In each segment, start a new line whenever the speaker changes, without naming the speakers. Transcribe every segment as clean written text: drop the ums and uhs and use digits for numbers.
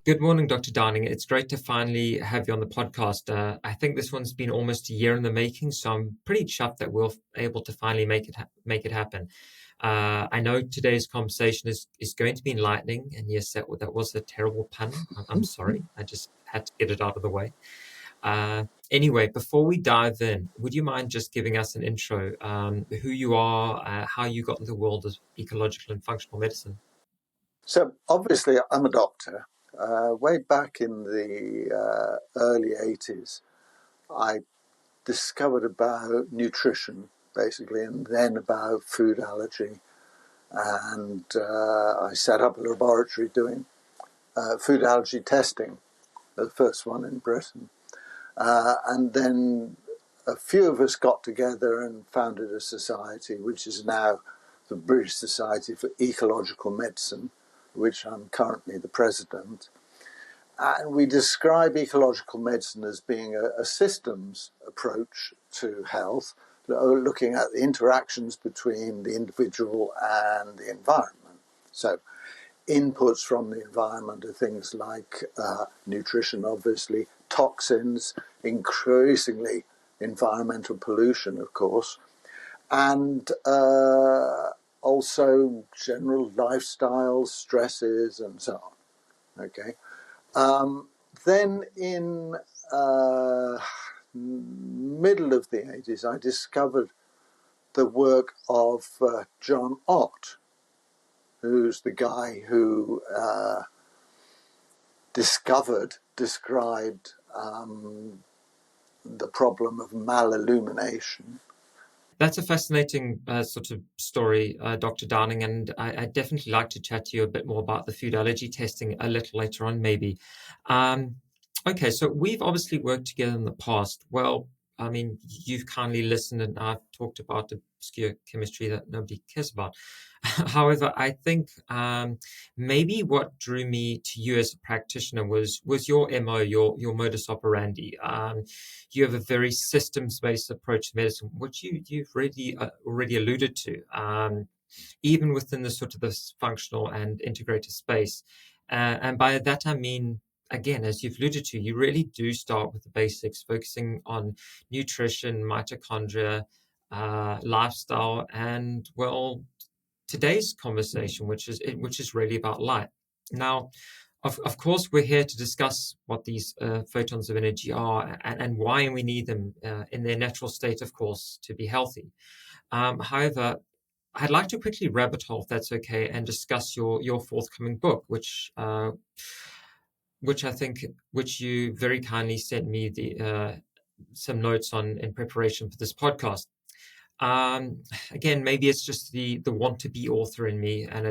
Good morning, Dr. Downing. It's great to finally have you on the podcast. I think this one's been almost a year in the making, so I'm pretty chuffed that we're able to finally make it happen. I know today's conversation is going to be enlightening, and yes, that was a terrible pun. I'm sorry. I just had to get it out of the way. Anyway, before we dive in, would you mind just giving us an intro, who you are, how you got into the world of ecological and functional medicine?
So obviously I'm a doctor. Way back in the early 80s, I discovered about nutrition, basically, and then about food allergy. And I set up a laboratory doing food allergy testing, the first one in Britain. And then a few of us got together and founded a society, which is now the British Society for Ecological Medicine, which I'm currently the president. And we describe ecological medicine as being a systems approach to health, looking at the interactions between the individual and the environment. So inputs from the environment are things like nutrition, obviously, toxins, increasingly environmental pollution, of course, and also general lifestyle stresses and so on. Okay. Then in middle of the 80s, I discovered the work of John Ott, who's the guy who described the problem of mal-illumination.
That's a fascinating sort of story, Dr. Downing, and I'd definitely like to chat to you a bit more about the food allergy testing a little later on, maybe. Okay, so we've obviously worked together in the past. Well, I mean, you've kindly listened and I've talked about obscure chemistry that nobody cares about. However, I think maybe what drew me to you as a practitioner was your MO, your modus operandi. You have a very systems-based approach to medicine, which you've already alluded to, even within the sort of this functional and integrated space. And by that I mean, again, as you've alluded to, you really do start with the basics, focusing on nutrition, mitochondria, lifestyle, and, well, today's conversation, which is really about light. Now, of course, we're here to discuss what these photons of energy are and why we need them in their natural state, of course, to be healthy. However, I'd like to quickly rabbit hole, if that's okay, and discuss your forthcoming book, which you very kindly sent me some notes on in preparation for this podcast. Again, maybe it's just the want to be author in me, and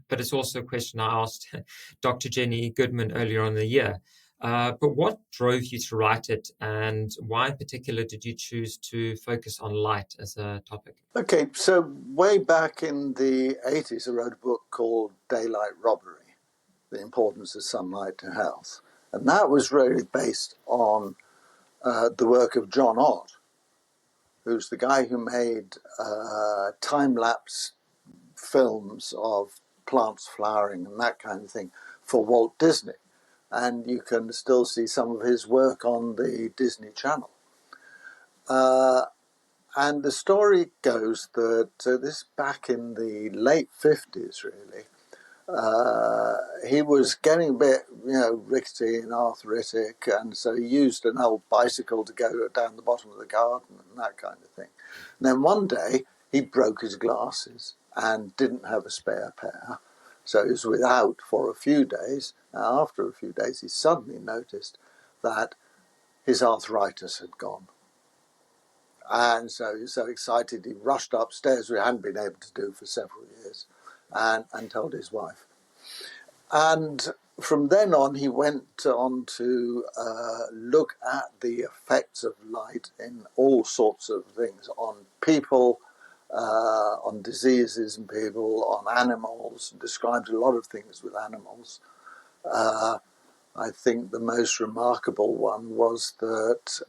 but it's also a question I asked Dr. Jenny Goodman earlier on in the year. But what drove you to write it, and why in particular did you choose to focus on light as a topic?
Okay, so way back in the 80s, I wrote a book called Daylight Robbery, The Importance of Sunlight to Health. And that was really based on the work of John Ott, who's the guy who made time-lapse films of plants flowering and that kind of thing for Walt Disney. And you can still see some of his work on the Disney Channel. And the story goes that this back in the late 50s, really, he was getting a bit, rickety and arthritic, and so he used an old bicycle to go down the bottom of the garden and that kind of thing. And then one day he broke his glasses and didn't have a spare pair, so he was without for a few days. Now, after a few days, he suddenly noticed that his arthritis had gone. And so he was so excited, he rushed upstairs, which he hadn't been able to do for several years, and told his wife. And from then on, he went on to look at the effects of light in all sorts of things on people, on diseases in people, on animals, described a lot of things with animals. I think the most remarkable one was that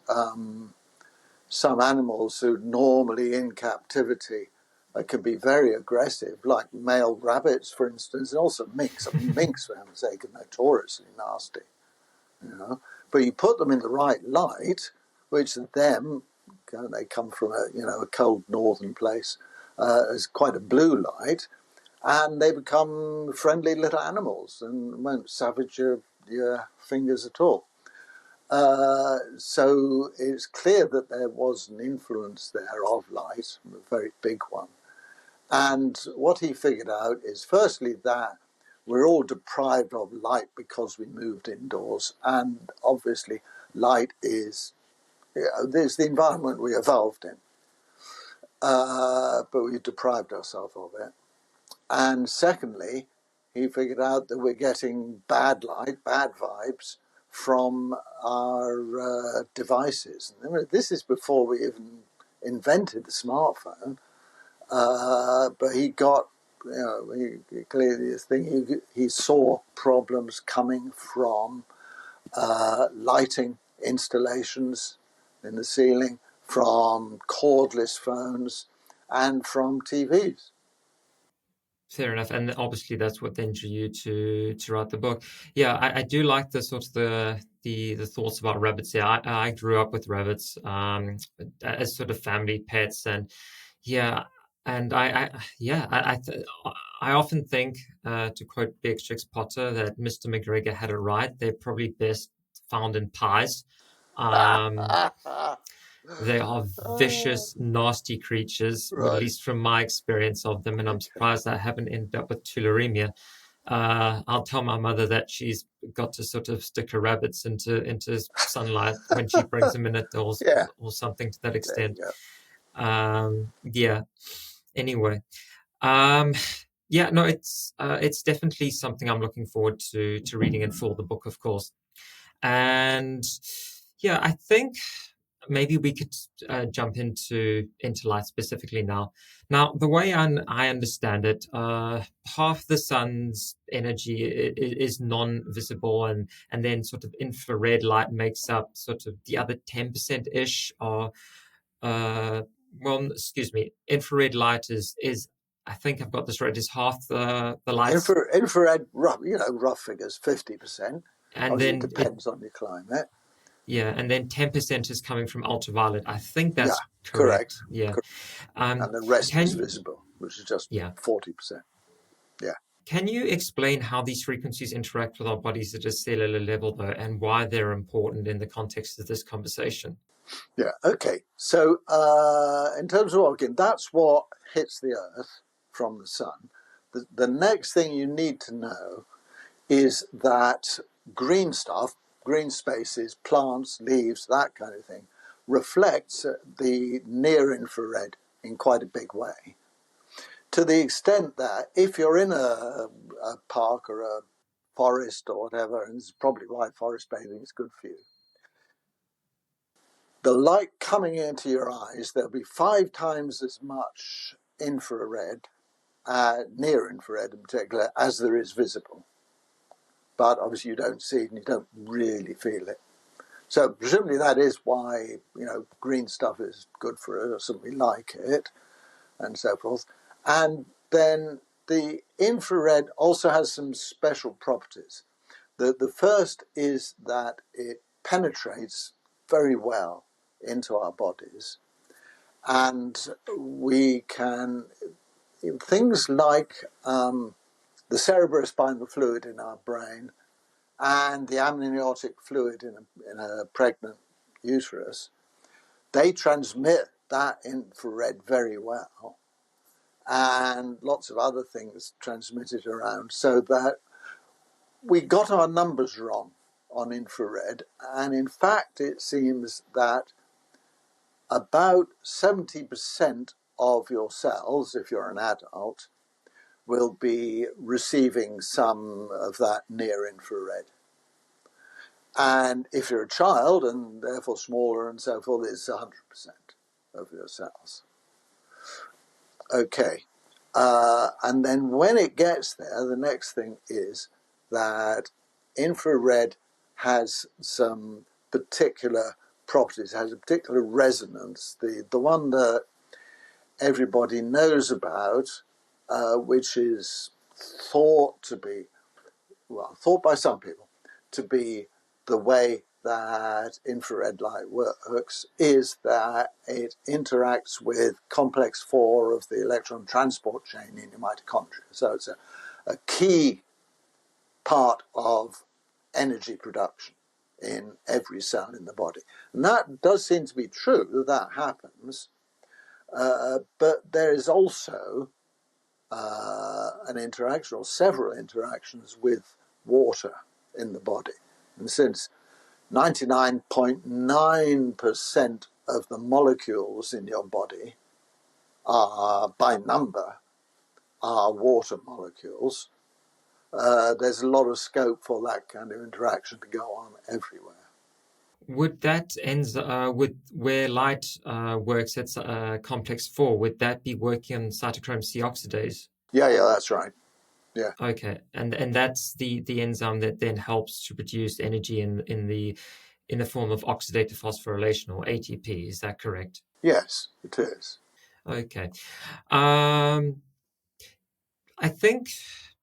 some animals who normally in captivity can be very aggressive, like male rabbits, for instance, and also minks. I mean, minks, for heaven's sake, are notoriously nasty, you know. But you put them in the right light, which them, they come from a cold northern place, is quite a blue light, and they become friendly little animals and won't savage your fingers at all. So it's clear that there was an influence there of light, a very big one. And what he figured out is, firstly, that we're all deprived of light because we moved indoors. And obviously, light is, there's the environment we evolved in. But we deprived ourselves of it. And secondly, he figured out that we're getting bad light, bad vibes from our devices. This is before we even invented the smartphone. But he got, he clearly this thing. He saw problems coming from lighting installations in the ceiling, from cordless phones, and from TVs.
Fair enough, and obviously that's what then drew you to write the book. Yeah, I do like the sort of the thoughts about rabbits. Yeah, I grew up with rabbits as sort of family pets, and yeah, and I often think, to quote Beatrix Potter, that Mr. McGregor had it right. They're probably best found in pies. They are vicious, nasty creatures, or at
Right.
least from my experience of them, and I'm surprised I haven't ended up with tularemia. I'll tell my mother that she's got to sort of stick her rabbits into sunlight when she brings them in or,
Yeah,
or something to that
there you
extent.
go.
Yeah. Anyway, um, yeah, no, it's definitely something I'm looking forward to reading in full, the book, of course. And yeah, I think maybe we could jump into light specifically now. Now, the way I understand it, half the sun's energy is non-visible, and then sort of infrared light makes up sort of the other 10% ish. Or, well, excuse me, infrared light is I think I've got this right. Is half the lights,
Infrared, rough figures, 50%.
and
Obviously, it
then
depends on your climate.
yeah, and then 10% is coming from ultraviolet. I think
Yeah,
that's
correct.
correct. Yeah.
And the rest is
Can
visible, which is just
yeah.
40%. Yeah.
Can you explain how these frequencies interact with our bodies at a cellular level, though, and why they're important in the context of this conversation?
Yeah. Okay. So, in terms of organ, that's what hits the Earth from the sun. The next thing you need to know is that green stuff, green spaces, plants, leaves, that kind of thing, reflects the near infrared in quite a big way. To the extent that if you're in a park or a forest or whatever, and this is probably why forest bathing is good for you, the light coming into your eyes, there'll be 5 times as much infrared, near infrared in particular, as there is visible. But obviously you don't see it and you don't really feel it. So presumably that is why, green stuff is good for us, or something like it, and so forth. And then the infrared also has some special properties. The first is that it penetrates very well into our bodies, and we can, things like the cerebrospinal fluid in our brain and the amniotic fluid in a pregnant uterus, they transmit that infrared very well, and lots of other things transmitted around, so that we got our numbers wrong on infrared. And in fact, it seems that about 70% of your cells, if you're an adult, will be receiving some of that near infrared. And if you're a child, and therefore smaller and so forth, it's 100% of your cells. Okay. And then when it gets there, the next thing is that infrared has some particular properties, has a particular resonance. The one that everybody knows about, which is thought to be, well, thought by some people to be the way that infrared light works, is that it interacts with complex 4 of the electron transport chain in your mitochondria. So it's a key part of energy production in every cell in the body. And that does seem to be true, that happens. But there is also an interaction, or several interactions, with water in the body. And since 99.9% of the molecules in your body are, by number, are water molecules, there's a lot of scope for that kind of interaction to go on everywhere.
Would that with where light works at complex 4, would that be working on cytochrome C oxidase?
Yeah, that's right. Yeah.
Okay, and that's the enzyme that then helps to produce energy in the form of oxidative phosphorylation, or ATP. Is that correct?
Yes, it is.
Okay. I think,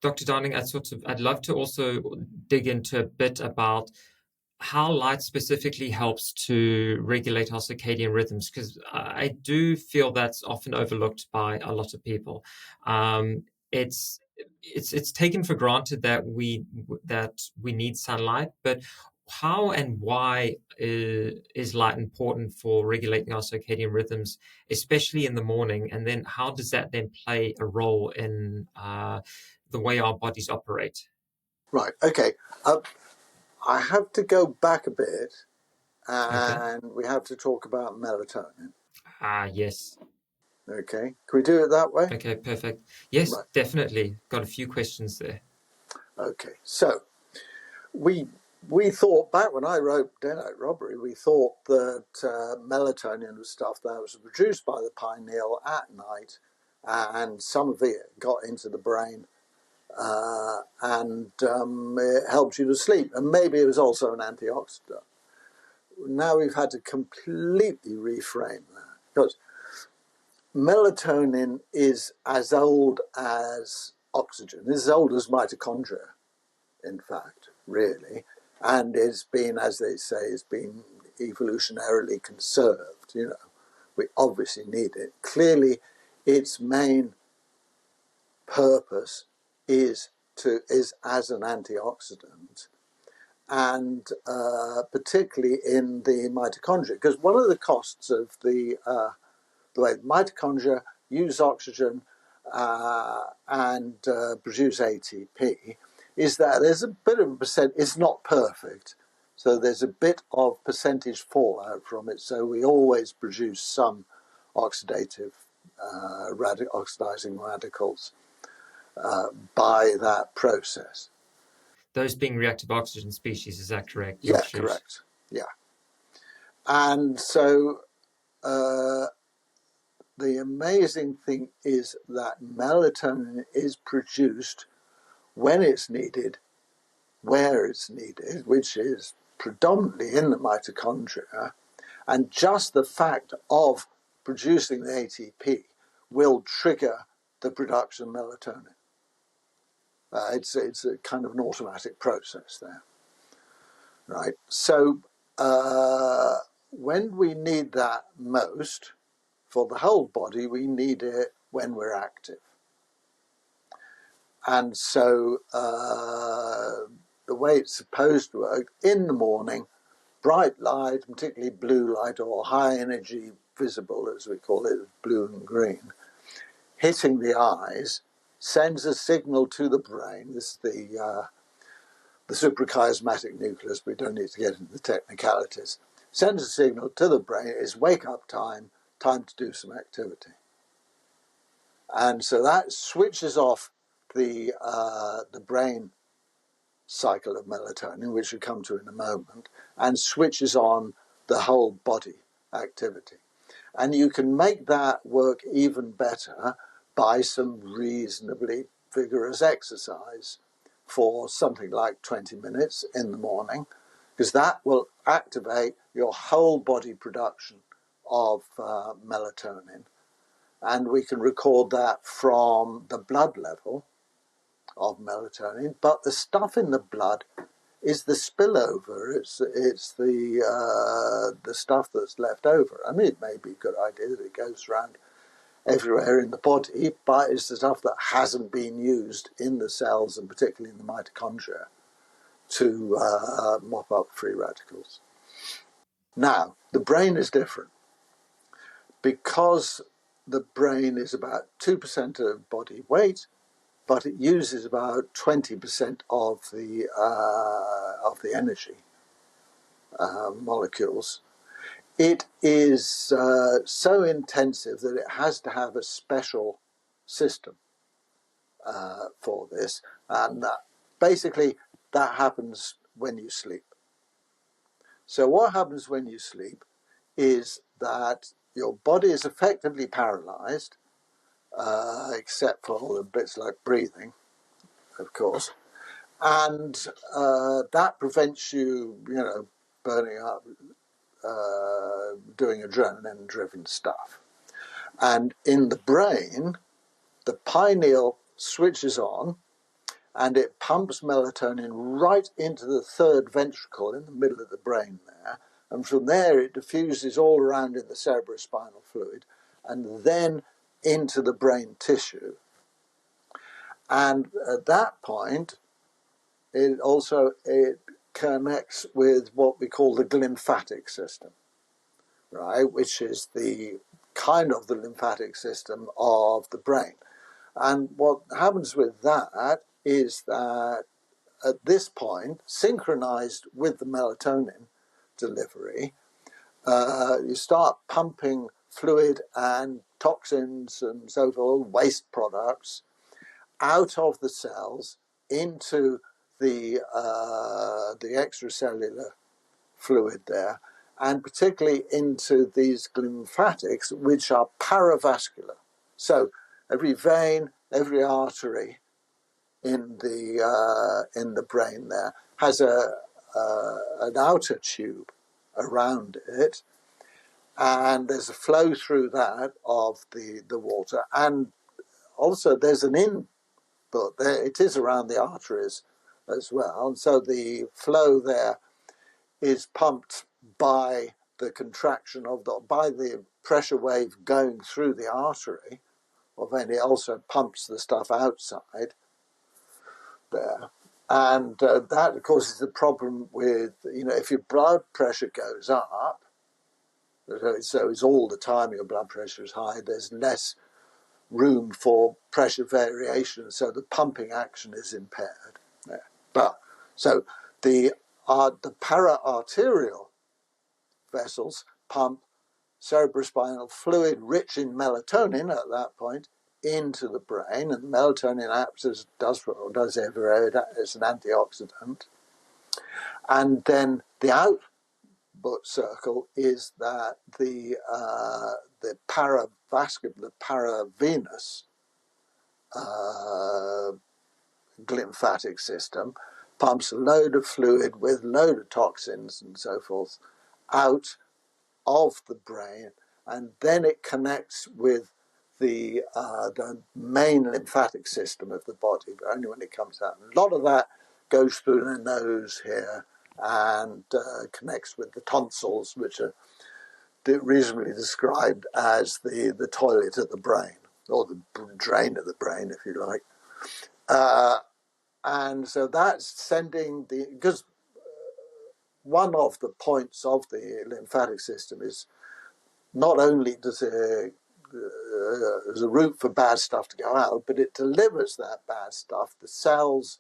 Dr. Downing, I'd love to also dig into a bit about how light specifically helps to regulate our circadian rhythms, because I do feel that's often overlooked by a lot of people. It's taken for granted that we need sunlight, but how and why is light important for regulating our circadian rhythms, especially in the morning? And then how does that then play a role in the way our bodies operate?
Right, okay. I have to go back a bit, and we have to talk about melatonin.
Yes.
Okay, can we do it that way?
Okay, perfect. Yes,
right.
Definitely. Got a few questions there.
Okay, so we thought, back when I wrote Daylight Robbery, we thought that melatonin was stuff that was produced by the pineal at night, and some of it got into the brain, and it helped you to sleep, and maybe it was also an antioxidant. Now we've had to completely reframe that, because melatonin is as old as oxygen. It's as old as mitochondria, in fact, really, and it's been, as they say, it's been evolutionarily conserved. You know, we obviously need it. Clearly, its main purpose is as an antioxidant, and particularly in the mitochondria, because one of the costs of the way mitochondria use oxygen and produce ATP is that there's a bit of a percent, it's not perfect, so there's a bit of percentage fallout from it, so we always produce some oxidizing radicals by that process.
Those being reactive oxygen species, is that correct?
Yeah, correct. Yeah. And so the amazing thing is that melatonin is produced when it's needed, where it's needed, which is predominantly in the mitochondria, and just the fact of producing the ATP will trigger the production of melatonin. It's a kind of an automatic process there, right? So when we need that most, for the whole body, we need it when we're active. And so the way it's supposed to work, in the morning, bright light, particularly blue light or high energy visible, as we call it, blue and green, hitting the eyes, sends a signal to the brain. This is the suprachiasmatic nucleus. We don't need to get into the technicalities. Sends a signal to the brain. It's wake up time to do some activity. And so that switches off the brain cycle of melatonin, which we'll come to in a moment, and switches on the whole body activity. And you can make that work even better by some reasonably vigorous exercise for something like 20 minutes in the morning, because that will activate your whole body production of melatonin. And we can record that from the blood level of melatonin, but the stuff in the blood is the spillover. It's the stuff that's left over. I mean, it may be a good idea that it goes around everywhere in the body, but it's the stuff that hasn't been used in the cells, and particularly in the mitochondria, to mop up free radicals. Now, the brain is different. Because the brain is about 2% of body weight, but it uses about 20% of the energy molecules. It is so intensive that it has to have a special system for this, and basically that happens when you sleep. So what happens when you sleep is that your body is effectively paralyzed, except for all the bits like breathing, of course, and that prevents you, burning up, doing adrenaline-driven stuff. And in the brain, the pineal switches on, and it pumps melatonin right into the third ventricle in the middle of the brain there. And from there, it diffuses all around in the cerebrospinal fluid and then into the brain tissue. And at that point, it connects with what we call the glymphatic system, right, which is the kind of the lymphatic system of the brain. And what happens with that is that at this point, synchronized with the melatonin delivery, you start pumping fluid and toxins and so forth, waste products, out of the cells into the extracellular fluid there, and particularly into these lymphatics, which are paravascular. So every vein, every artery in the brain there has an outer tube around it, and there's a flow through that of the water, and also there's an input there. It is around the arteries as well, and so the flow there is pumped by the contraction of by the pressure wave going through the artery, and it also pumps the stuff outside there. And that, of course, is the problem with, if your blood pressure goes up, so it's all the time your blood pressure is high, there's less room for pressure variation, so the pumping action is impaired there. But so the para-arterial vessels pump cerebrospinal fluid rich in melatonin at that point into the brain, and melatonin acts as does everywhere as an antioxidant. And then the output circle is that the paravascular, the paravenous glymphatic system pumps a load of fluid with a load of toxins and so forth out of the brain, and then it connects with the main lymphatic system of the body, but only when it comes out. And a lot of that goes through the nose here and connects with the tonsils, which are reasonably described as the toilet of the brain, or the drain of the brain, if you like. And so that's sending because one of the points of the lymphatic system is not only does it as a route for bad stuff to go out, but it delivers that bad stuff, the cells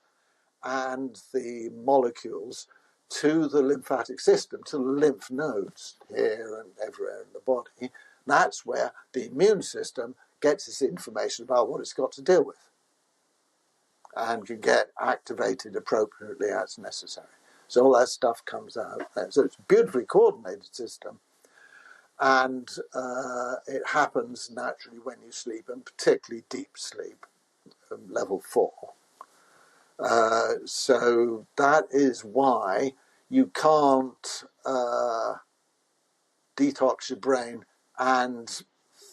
and the molecules, to the lymphatic system, to the lymph nodes here and everywhere in the body. That's where the immune system gets its information about what it's got to deal with and can get activated appropriately as necessary. So all that stuff comes out. So it's a beautifully coordinated system. and it happens naturally when you sleep, and particularly deep sleep, level 4. So that is why you can't detox your brain and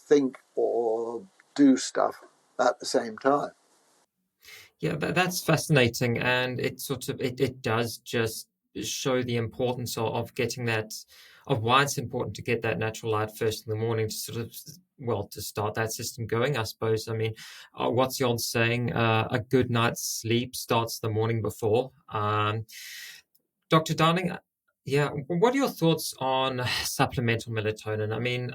think or do stuff at the same time.
Yeah, that's fascinating, and it does just show the importance of getting that, of why it's important to get that natural light first in the morning to sort of, well, to start that system going, I suppose. I mean, what's the old saying? A good night's sleep starts the morning before. Dr. Downing, yeah, what are your thoughts on supplemental melatonin? I mean,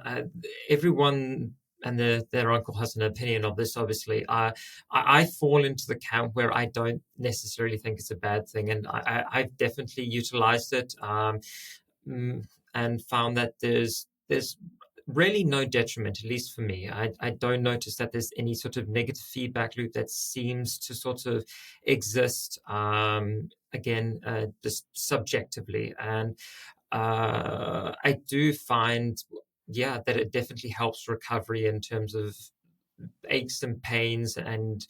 everyone and their uncle has an opinion of this, obviously. I fall into the camp where I don't necessarily think it's a bad thing, and I've definitely utilized it, and found that there's really no detriment, at least for me. I don't notice that there's any sort of negative feedback loop that seems to sort of exist, again, just subjectively. And I do find, yeah, that it definitely helps recovery in terms of aches and pains, and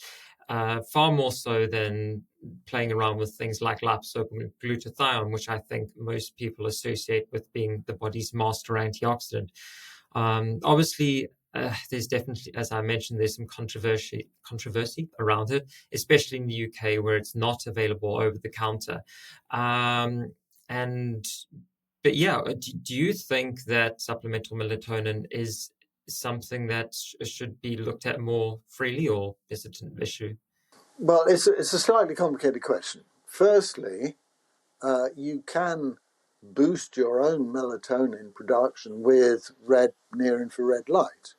far more so than playing around with things like liposomal and glutathione, which I think most people associate with being the body's master antioxidant. Obviously, there's definitely, as I mentioned, there's some controversy around it, especially in the UK where it's not available over the counter. And but yeah, do you think that supplemental melatonin is something that should be looked at more freely, or is it an issue?
Well, it's a slightly complicated question. Firstly, you can boost your own melatonin production with near infrared light.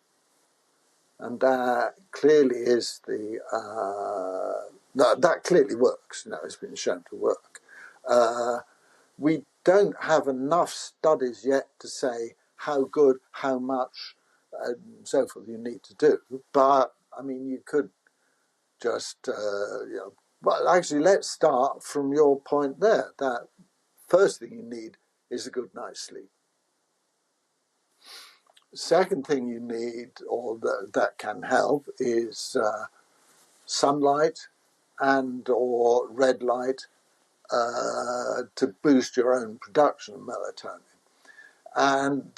And that clearly is that clearly works. It's been shown to work. We don't have enough studies yet to say how good, how much, and so forth you need to do. But I mean, you could just, well, actually, let's start from your point there. That first thing you need is a good night's sleep. Second thing you need, or that can help, is sunlight and or red light to boost your own production of melatonin. And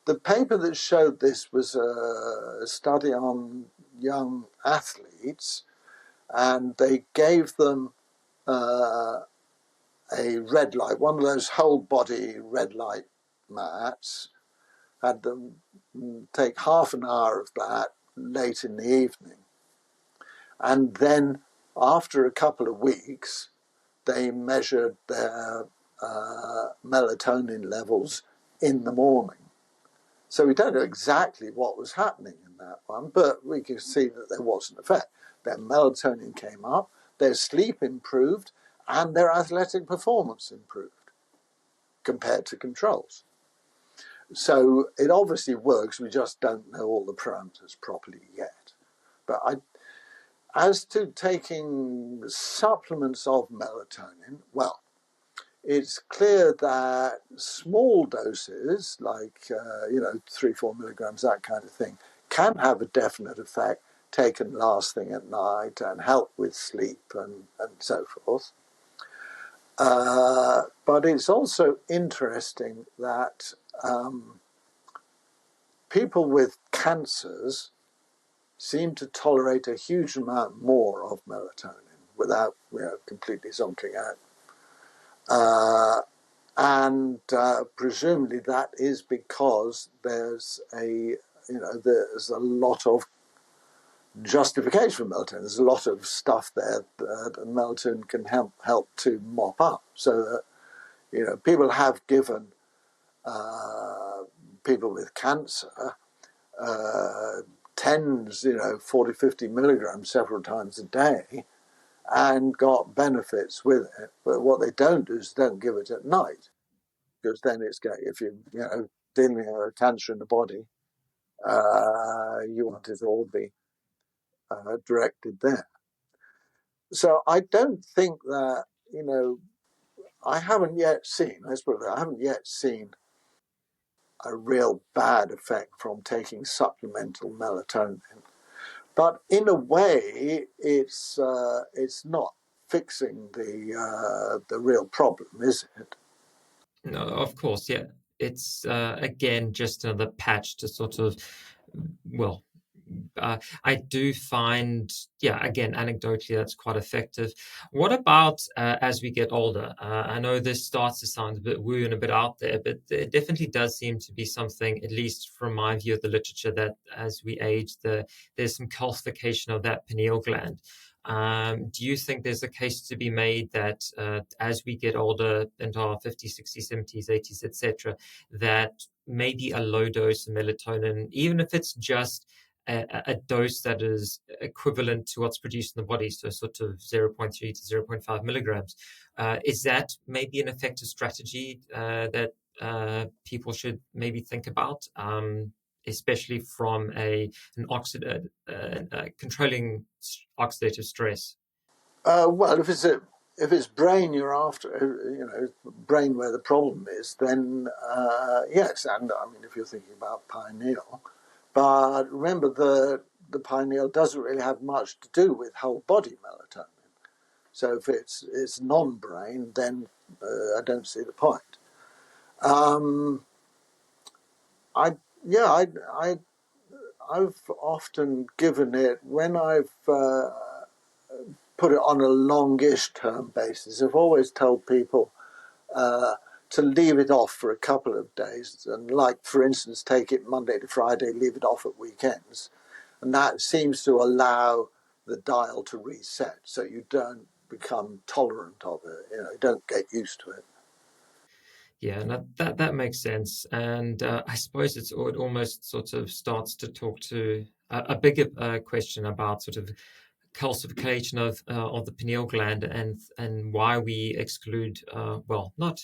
the paper that showed this was a study on young athletes, and they gave them a red light, one of those whole body red light mats, had them take half an hour of that late in the evening. And then after a couple of weeks, they measured their melatonin levels in the morning. So we don't know exactly what was happening in that one, but we can see that there was an effect. Their melatonin came up, their sleep improved, and their athletic performance improved compared to controls. So it obviously works, we just don't know all the parameters properly yet. But as to taking supplements of melatonin, well, it's clear that small doses, like 3-4 milligrams, that kind of thing, can have a definite effect taken last thing at night and help with sleep and so forth. But it's also interesting that people with cancers seem to tolerate a huge amount more of melatonin without completely zonking out. And presumably that is because there's a lot of justification for melatonin. There's a lot of stuff there that melatonin can help to mop up. So that people have given people with cancer tens, 40, 50 milligrams several times a day, and got benefits with it. But what they don't do is don't give it at night, because then it's going. If you're dealing with a cancer in the body, you want it to all be directed there. So I don't think that I haven't yet seen. I haven't yet seen a real bad effect from taking supplemental melatonin. But in a way, it's not fixing the real problem, is it?
No, of course, yeah. It's again just another patch to sort of, well, I do find, yeah, again, anecdotally, that's quite effective. What about as we get older? I know this starts to sound a bit woo and a bit out there, but there definitely does seem to be something, at least from my view of the literature, that as we age, there's some calcification of that pineal gland. Do you think there's a case to be made that as we get older into our 50s, 60s, 70s, 80s, etc., that maybe a low dose of melatonin, even if it's just a dose that is equivalent to what's produced in the body, so sort of zero point 0.3 to 0.5 milligrams, is that maybe an effective strategy that people should maybe think about? Especially from an controlling oxidative stress.
Well, if it's brain you're after, brain where the problem is, then yes. And I mean, if you're thinking about pineal, but remember the pineal doesn't really have much to do with whole body melatonin. So if it's non-brain, then I don't see the point. I yeah I've often given it when I've put it on a longish term basis. I've always told people to leave it off for a couple of days, and like for instance, take it Monday to Friday, leave it off at weekends, and that seems to allow the dial to reset, so you don't become tolerant of it. You don't get used to it.
Yeah, no, that makes sense, and I suppose it almost sort of starts to talk to a bigger question about sort of calcification of the pineal gland and why we exclude well, not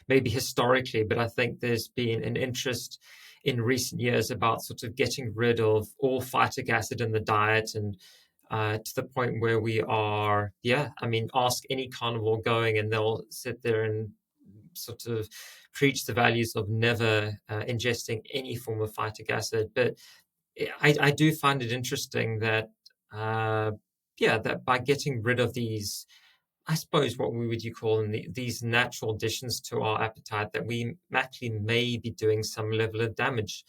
maybe historically, but I think there's been an interest in recent years about sort of getting rid of all phytic acid in the diet, and to the point where we are, yeah, I mean, ask any carnivore going and they'll sit there and sort of preach the values of never ingesting any form of phytic acid. But I do find it interesting that, yeah, that by getting rid of these, I suppose what we would you call them, these natural additions to our appetite, that we actually may be doing some level of damage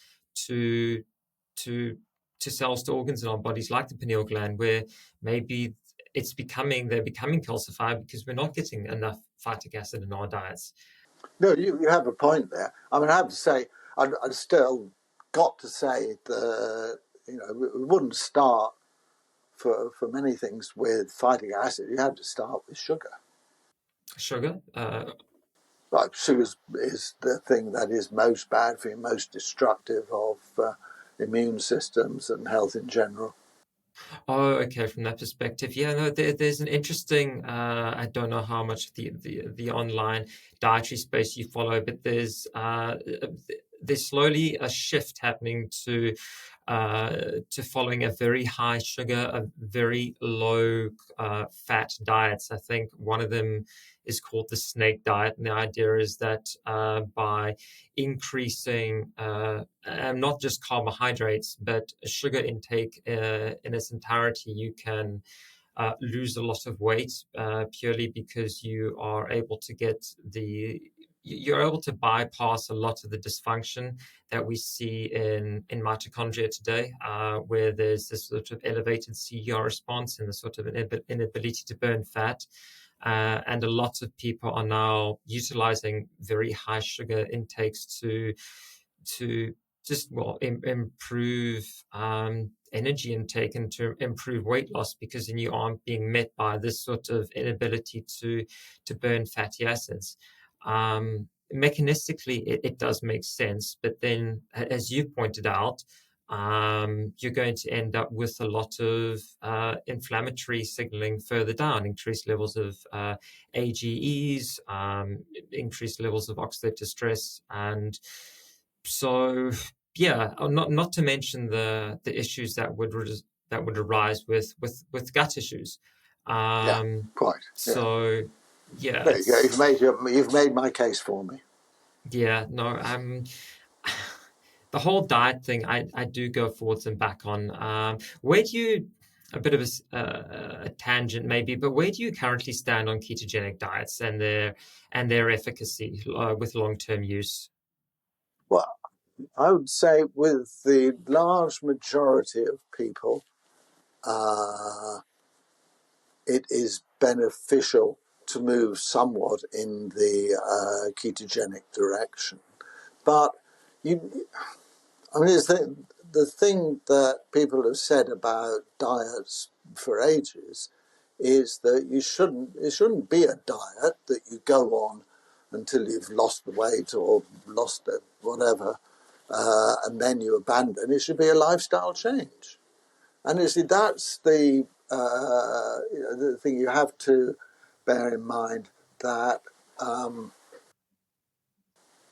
to to to cells, to organs in our bodies, like the pineal gland, where maybe they're becoming calcified because we're not getting enough phytic acid in our diets.
No, you have a point there. I mean, I have to say, I'd still got to say that we wouldn't start for many things with phytic acid. You have to start with sugar.
Sugar,
Like sugar is the thing that is most bad for you, most destructive of immune systems and health in general.
oh, okay. From that perspective, yeah, no, there's an interesting. I don't know how much the online dietary space you follow, but there's slowly a shift happening to following a very high sugar, a very low fat diets. I think one of them is called the snake diet, and the idea is that by increasing not just carbohydrates but sugar intake in its entirety, you can lose a lot of weight purely because you're able to bypass a lot of the dysfunction that we see in mitochondria today, where there's this sort of elevated CER response and the sort of inability to burn fat. And a lot of people are now utilizing very high sugar intakes to just improve energy intake and to improve weight loss, because then you aren't being met by this sort of inability to burn fatty acids. Mechanistically, it does make sense, but then, as you pointed out, you're going to end up with a lot of inflammatory signaling further down, increased levels of AGEs, increased levels of oxidative stress, and so yeah, not to mention the issues that would arise with gut issues.
Yeah,
Um,
quite. Yeah.
so yeah,
There you go. You've made my case for me.
yeah, no, the whole diet thing, I do go forwards and back on. Where do you, a bit of a tangent maybe, but where do you currently stand on ketogenic diets and their efficacy with long-term use?
Well, I would say with the large majority of people, it is beneficial to move somewhat in the ketogenic direction. But I mean, it's the thing that people have said about diets for ages is that it shouldn't be a diet that you go on until you've lost the weight or lost it, whatever, and then you abandon. It should be a lifestyle change. And you see, that's the thing you have to bear in mind, that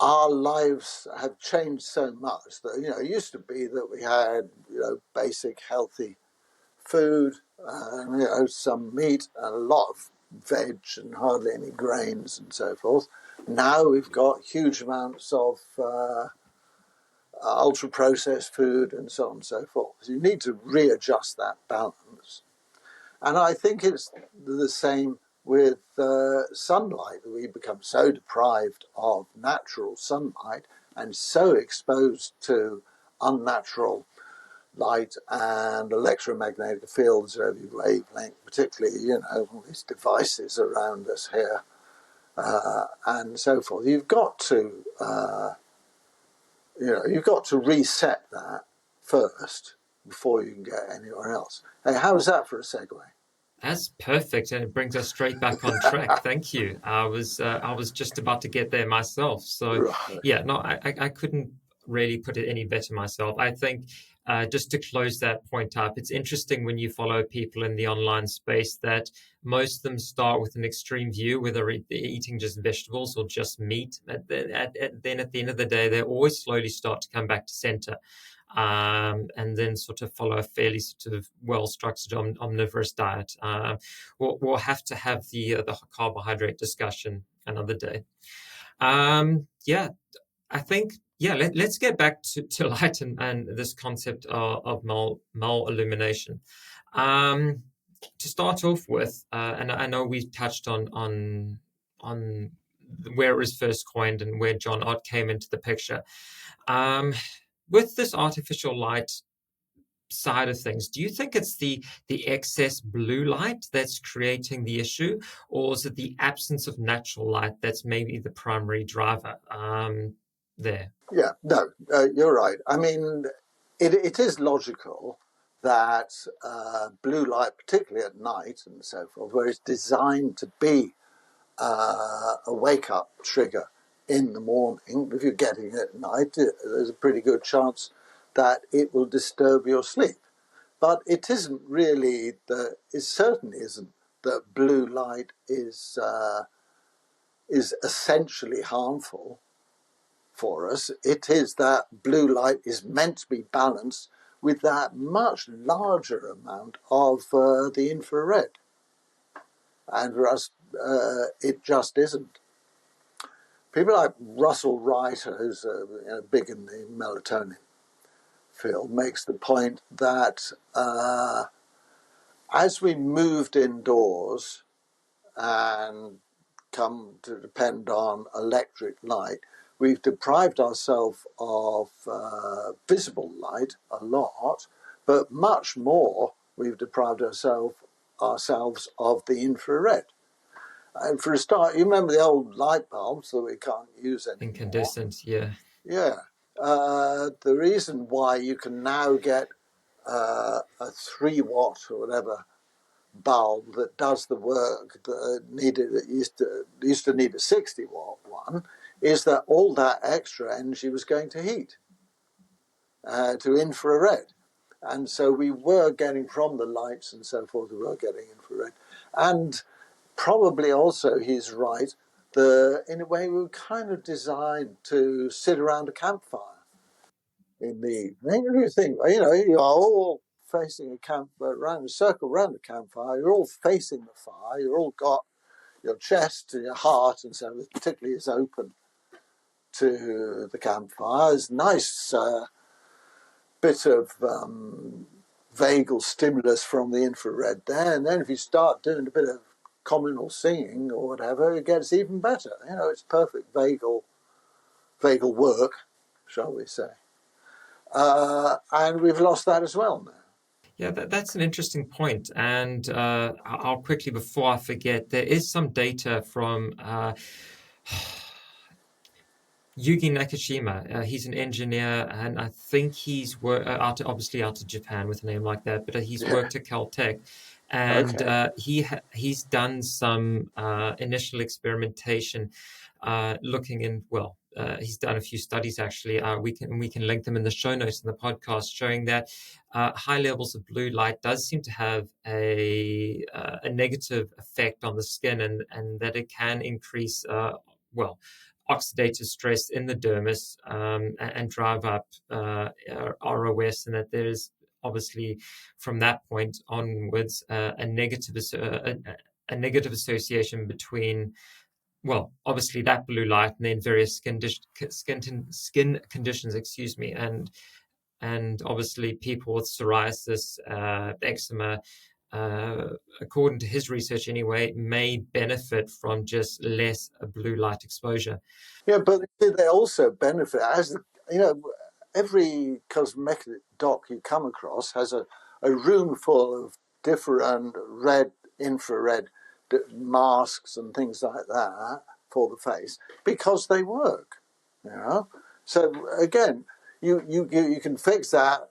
our lives have changed so much that, it used to be that we had, basic healthy food, some meat and a lot of veg and hardly any grains and so forth. Now we've got huge amounts of ultra processed food and so on and so forth. So you need to readjust that balance. And I think it's the same with sunlight. We become so deprived of natural sunlight and so exposed to unnatural light and electromagnetic fields of every wavelength, particularly, all these devices around us here and so forth. You've got to, reset that first before you can get anywhere else. Hey, how's that for a segue?
That's perfect, and it brings us straight back on track. Thank you. I was just about to get there myself. So,
Right.
yeah, no, I couldn't really put it any better myself. I think just to close that point up, it's interesting when you follow people in the online space that most of them start with an extreme view, whether they're eating just vegetables or just meat. Then at the end of the day, they always slowly start to come back to center. And then sort of follow a fairly sort of well-structured omnivorous diet. We'll have to have the carbohydrate discussion another day. Yeah, I think, let's get back to light and this concept of mal-illumination. To start off with, and I know we touched on where it was first coined and where John Ott came into the picture. With this artificial light side of things, do you think it's the excess blue light that's creating the issue, or is it the absence of natural light that's maybe the primary driver there?
Yeah, no, you're right. I mean, it is logical that blue light, particularly at night and so forth, where it's designed to be a wake-up trigger in the morning, if you're getting it at night, there's a pretty good chance that it will disturb your sleep. But it isn't really it certainly isn't that blue light is essentially harmful for us. It is that blue light is meant to be balanced with that much larger amount of the infrared. And for us, it just isn't. People like Russell Wright, who's big in the melatonin field, makes the point that as we moved indoors and come to depend on electric light, we've deprived ourselves of visible light a lot, but much more we've deprived ourselves of the infrared. And for a start, you remember the old light bulbs that we can't use anymore?
Incandescent, yeah.
Yeah. The reason why you can now get a 3 watt or whatever bulb that does the work that used to need a 60 watt one is that all that extra energy was going to heat, to infrared. And so we were getting from the lights and so forth, we were getting infrared. And probably also he's right, in a way we were kind of designed to sit around a campfire in the evening. You think, you are all facing a campfire, around a circle around the campfire, you're all facing the fire, you've all got your chest and your heart and so particularly is open to the campfire. It's nice bit of vagal stimulus from the infrared there, and then if you start doing a bit of communal singing or whatever, it gets even better. You know, it's perfect vagal work, shall we say. And we've lost that as well now.
Yeah, that's an interesting point. And I'll quickly, before I forget, there is some data from Yugi Nakashima. He's an engineer, and I think he's obviously out of Japan with a name like that, but he's
Yeah.
worked at Caltech, and
Okay.
he's done some initial experimentation, looking in. Well, he's done a few studies actually. We can link them in the show notes in the podcast, showing that high levels of blue light does seem to have a negative effect on the skin, and that it can increase well, oxidative stress in the dermis, and drive up ROS, and that there's obviously from that point onwards a negative association between, well, obviously that blue light and then various skin conditions, excuse me, and obviously people with psoriasis, eczema, according to his research anyway, may benefit from just less blue light exposure.
Yeah, but they also benefit as you know. Every cosmetic doc you come across has a room full of different red, infrared masks and things like that for the face because they work. You know, so again, you can fix that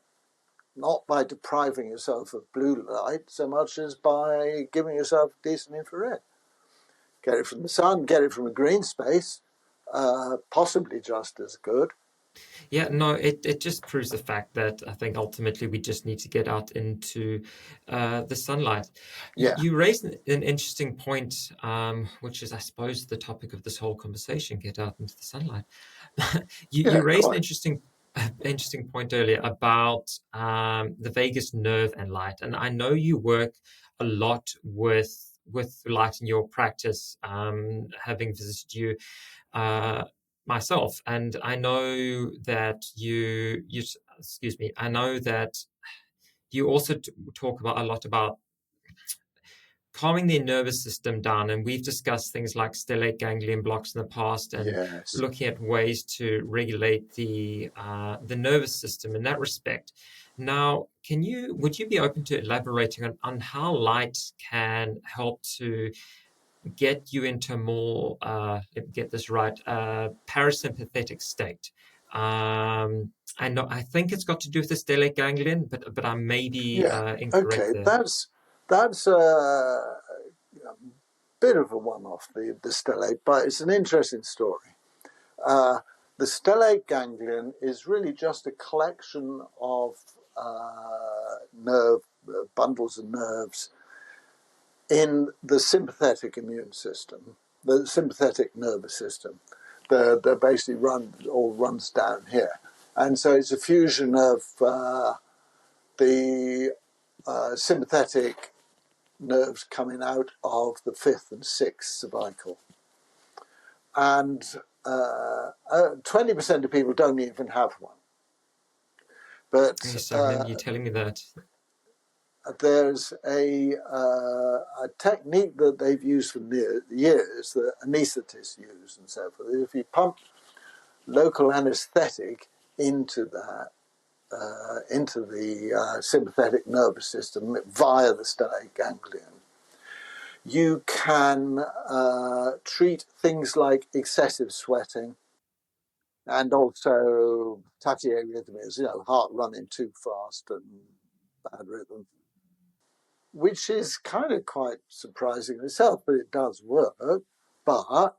not by depriving yourself of blue light so much as by giving yourself decent infrared. Get it from the sun, get it from a green space, possibly just as good.
Yeah, no, it just proves the fact that I think ultimately we just need to get out into the sunlight.
Yeah,
You raised an interesting point, which is, I suppose, the topic of this whole conversation: get out into the sunlight. You
yeah,
raised an
quite.
interesting point earlier about the vagus nerve and light, and I know you work a lot with light in your practice, having visited you myself, and I know that you excuse me, I know that you also talk about a lot about calming the nervous system down, and we've discussed things like stellate ganglion blocks in the past, and
Yes.
looking at ways to regulate the nervous system in that respect. Now, would you be open to elaborating on how light can help to get you into a more, let me get this right, parasympathetic state? I think it's got to do with the stellate ganglion, but I may be
Yeah.
incorrect
Okay.
there.
That's a bit of a one-off, the stellate, but it's an interesting story. The stellate ganglion is really just a collection of nerve bundles of nerves in the sympathetic immune system, the sympathetic nervous system. They basically all runs down here, and so it's a fusion of the sympathetic nerves coming out of the fifth and sixth cervical, and 20% of people don't even have one. But
Yes, I remember you telling me that.
there's a technique that they've used for years that anaesthetists use and so forth. If you pump local anaesthetic into that, into the sympathetic nervous system via the stellate ganglion, you can treat things like excessive sweating and also tachyarrhythmias, heart running too fast and bad rhythm, which is kind of quite surprising in itself, but it does work. But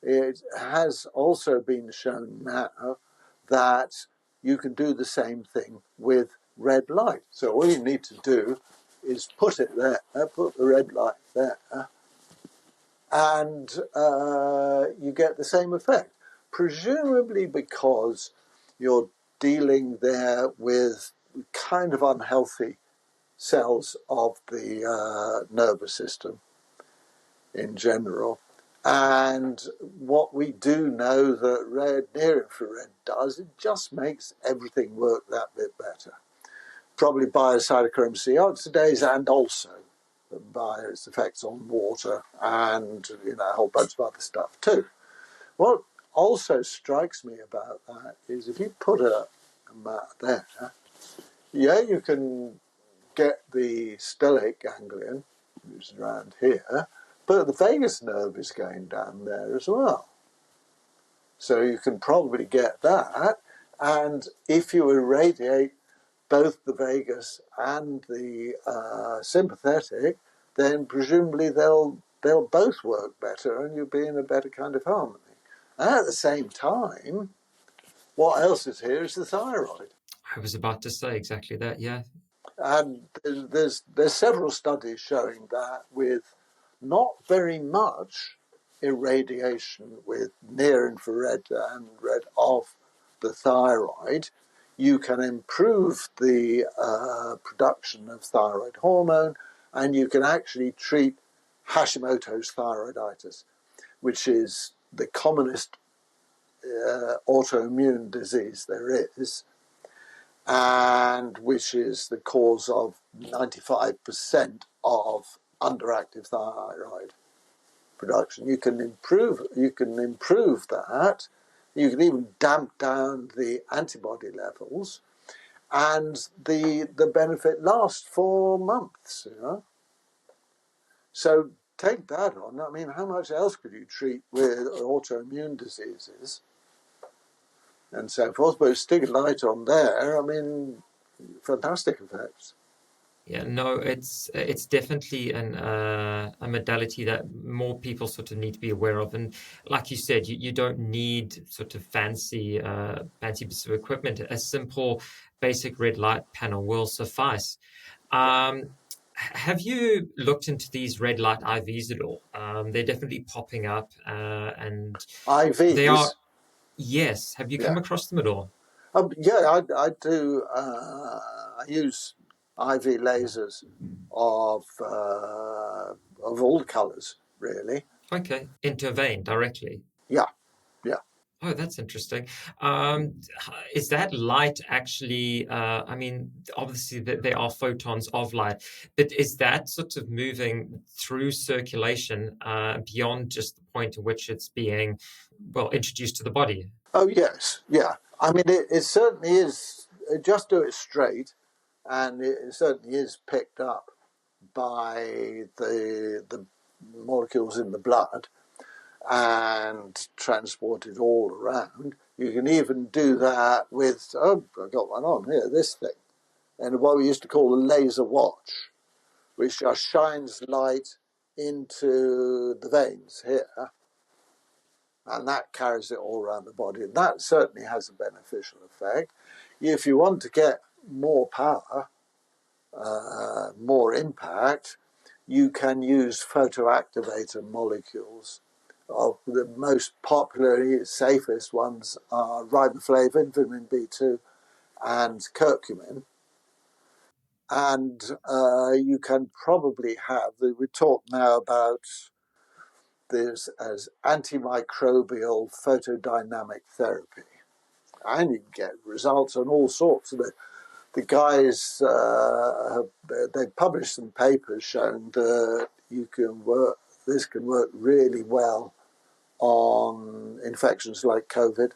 it has also been shown now that you can do the same thing with red light. So all you need to do is put it there, put the red light there, and you get the same effect. Presumably because you're dealing there with kind of unhealthy cells of the nervous system in general, And what we do know that near-infrared does, it just makes everything work that bit better. Probably by cytochrome C oxidase, and also by its effects on water and a whole bunch of other stuff too. What also strikes me about that is if you put a mat there, yeah, you can get the stellate ganglion, which is around here, but the vagus nerve is going down there as well. So you can probably get that, and if you irradiate both the vagus and the sympathetic, then presumably they'll both work better and you'll be in a better kind of harmony. And at the same time, what else is here is the thyroid.
I was about to say exactly that, yeah.
And there's several studies showing that with not very much irradiation with near-infrared and red of the thyroid, you can improve the production of thyroid hormone, and you can actually treat Hashimoto's thyroiditis, which is the commonest autoimmune disease there is, and which is the cause of 95% of underactive thyroid production. You can improve that. You can even damp down the antibody levels, and the benefit lasts for months. So take that on. I mean, how much else could you treat with autoimmune diseases and so forth? But stick a light on there. I mean, fantastic effects.
Yeah, no, it's definitely a modality that more people sort of need to be aware of. And like you said, you don't need sort of fancy bits of equipment. A simple basic red light panel will suffice. Have you looked into these red light IVs at all? They're definitely popping up, and they are.
IVs.
Yes. Have you come
Yeah.
across them at all?
Yeah, I do. I use IV lasers of all the colours, really.
Okay, into a vein directly.
Yeah, yeah.
Oh, that's interesting. Is that light actually, I mean, obviously there are photons of light, but is that sort of moving through circulation beyond just the point at which it's being, well, introduced to the body?
Oh, yes, yeah. I mean, it certainly is. Just do it straight, and it certainly is picked up by the molecules in the blood and transported all around. You can even do that with, I've got one on here, this thing, and what we used to call a laser watch, which just shines light into the veins here, and that carries it all around the body. And that certainly has a beneficial effect. If you want to get more power, more impact, you can use photoactivator molecules. Of the most popular, safest ones are riboflavin, vitamin B2, and curcumin. And you can probably have, we talk now about this as antimicrobial photodynamic therapy. And you can get results on all sorts of it. The guys, they published some papers showing that this can work really well on infections like COVID.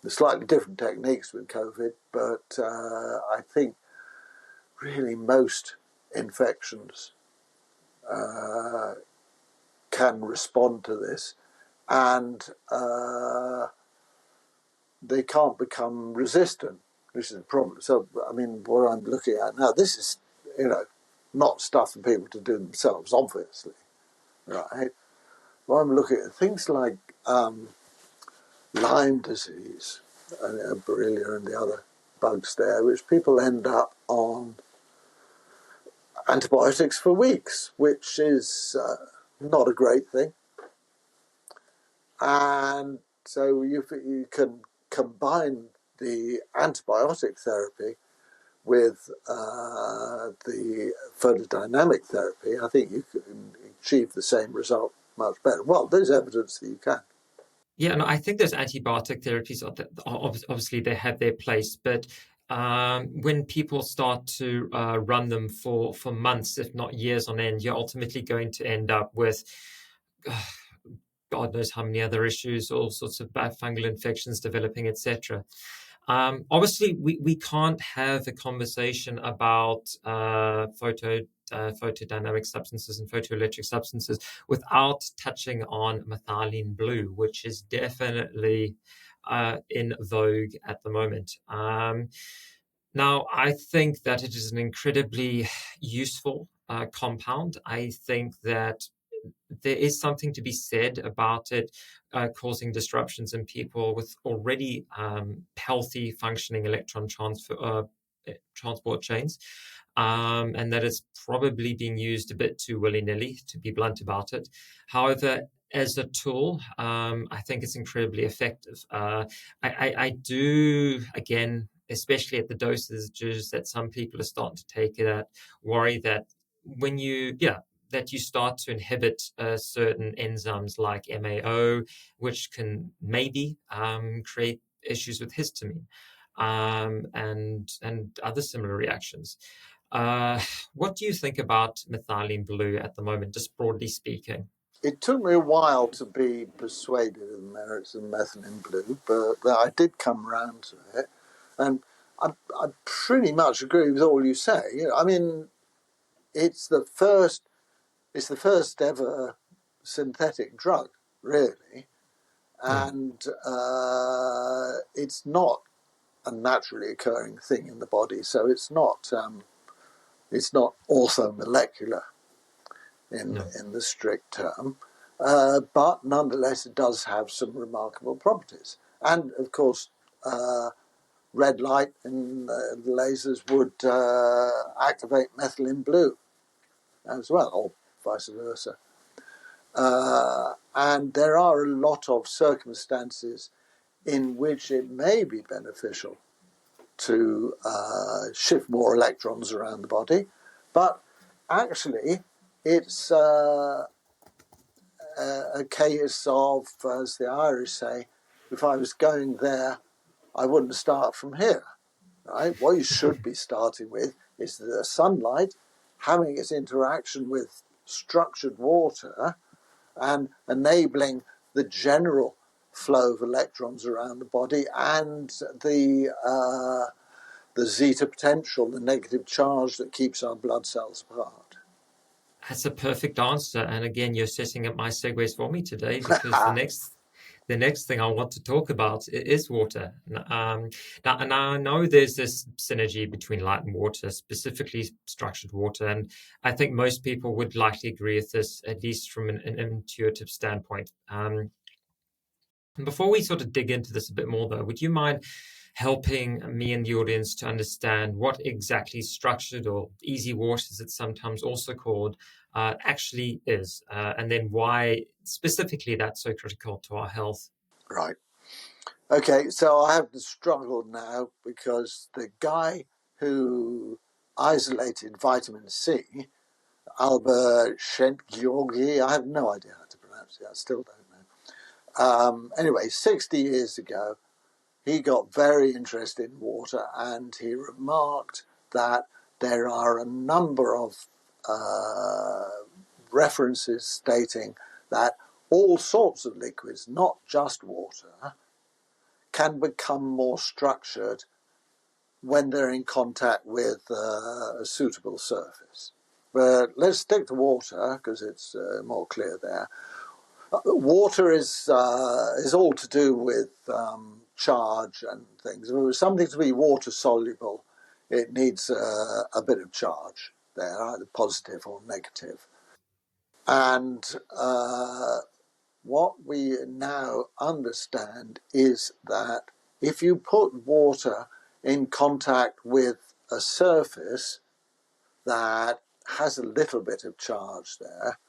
There's slightly different techniques with COVID, but I think really most infections can respond to this, and they can't become resistant, which is a problem. So, I mean, what I'm looking at now, this is, not stuff for people to do themselves, obviously, right? Well, I'm looking at things like Lyme disease, and Borrelia and the other bugs there, which people end up on antibiotics for weeks, which is not a great thing. And so you can combine the antibiotic therapy with the photodynamic therapy. I think you can achieve the same result much better. Well, there's evidence that you can.
Yeah, and I think those antibiotic therapies obviously they have their place, but when people start to run them for months, if not years on end, you're ultimately going to end up with God knows how many other issues, all sorts of bad fungal infections developing, etc. Obviously, we can't have a conversation about photodynamic substances and photoelectric substances without touching on methylene blue, which is definitely in vogue at the moment. Now, I think that it is an incredibly useful compound. I think that there is something to be said about it causing disruptions in people with already healthy functioning electron transport chains, and that it's probably being used a bit too willy-nilly, to be blunt about it. However, as a tool, I think it's incredibly effective. I do, again, especially at the dosages that some people are starting to take it at, worry that when you start to inhibit certain enzymes like MAO, which can maybe create issues with histamine and other similar reactions. What do you think about methylene blue at the moment, just broadly speaking?
It took me a while to be persuaded of the merits of methylene blue, but I did come around to it. And I pretty much agree with all you say. I mean, it's the first ever synthetic drug, really, and it's not a naturally occurring thing in the body, so it's not also molecular in the strict term, but nonetheless it does have some remarkable properties, and of course. Red light in the lasers would activate methylene blue as well, or vice versa. And there are a lot of circumstances in which it may be beneficial to shift more electrons around the body, but actually it's a case of, as the Irish say, if I was going there, I wouldn't start from here. Right? What you should be starting with is the sunlight having its interaction with structured water and enabling the general flow of electrons around the body and the Zeta potential, the negative charge that keeps our blood cells apart.
That's a perfect answer. And again, you're setting up my segues for me today, because the next thing I want to talk about is water. Now, I know there's this synergy between light and water, specifically structured water, and I think most people would likely agree with this, at least from an intuitive standpoint. And before we sort of dig into this a bit more, though, would you mind helping me and the audience to understand what exactly structured or easy water, as it's sometimes also called, actually is, and then why specifically that's so critical to our health?
Right. Okay, so I have to struggle now because the guy who isolated vitamin C, Albert Szent-Györgyi, I have no idea how to pronounce it, I still don't know. Anyway, 60 years ago, he got very interested in water and he remarked that there are a number of references stating that all sorts of liquids, not just water, can become more structured when they're in contact with a suitable surface. But let's stick to water because it's more clear there. Water is all to do with charge and things. For something to be water soluble, it needs a bit of charge there, either positive or negative. And what we now understand is that if you put water in contact with a surface that has a little bit of charge there,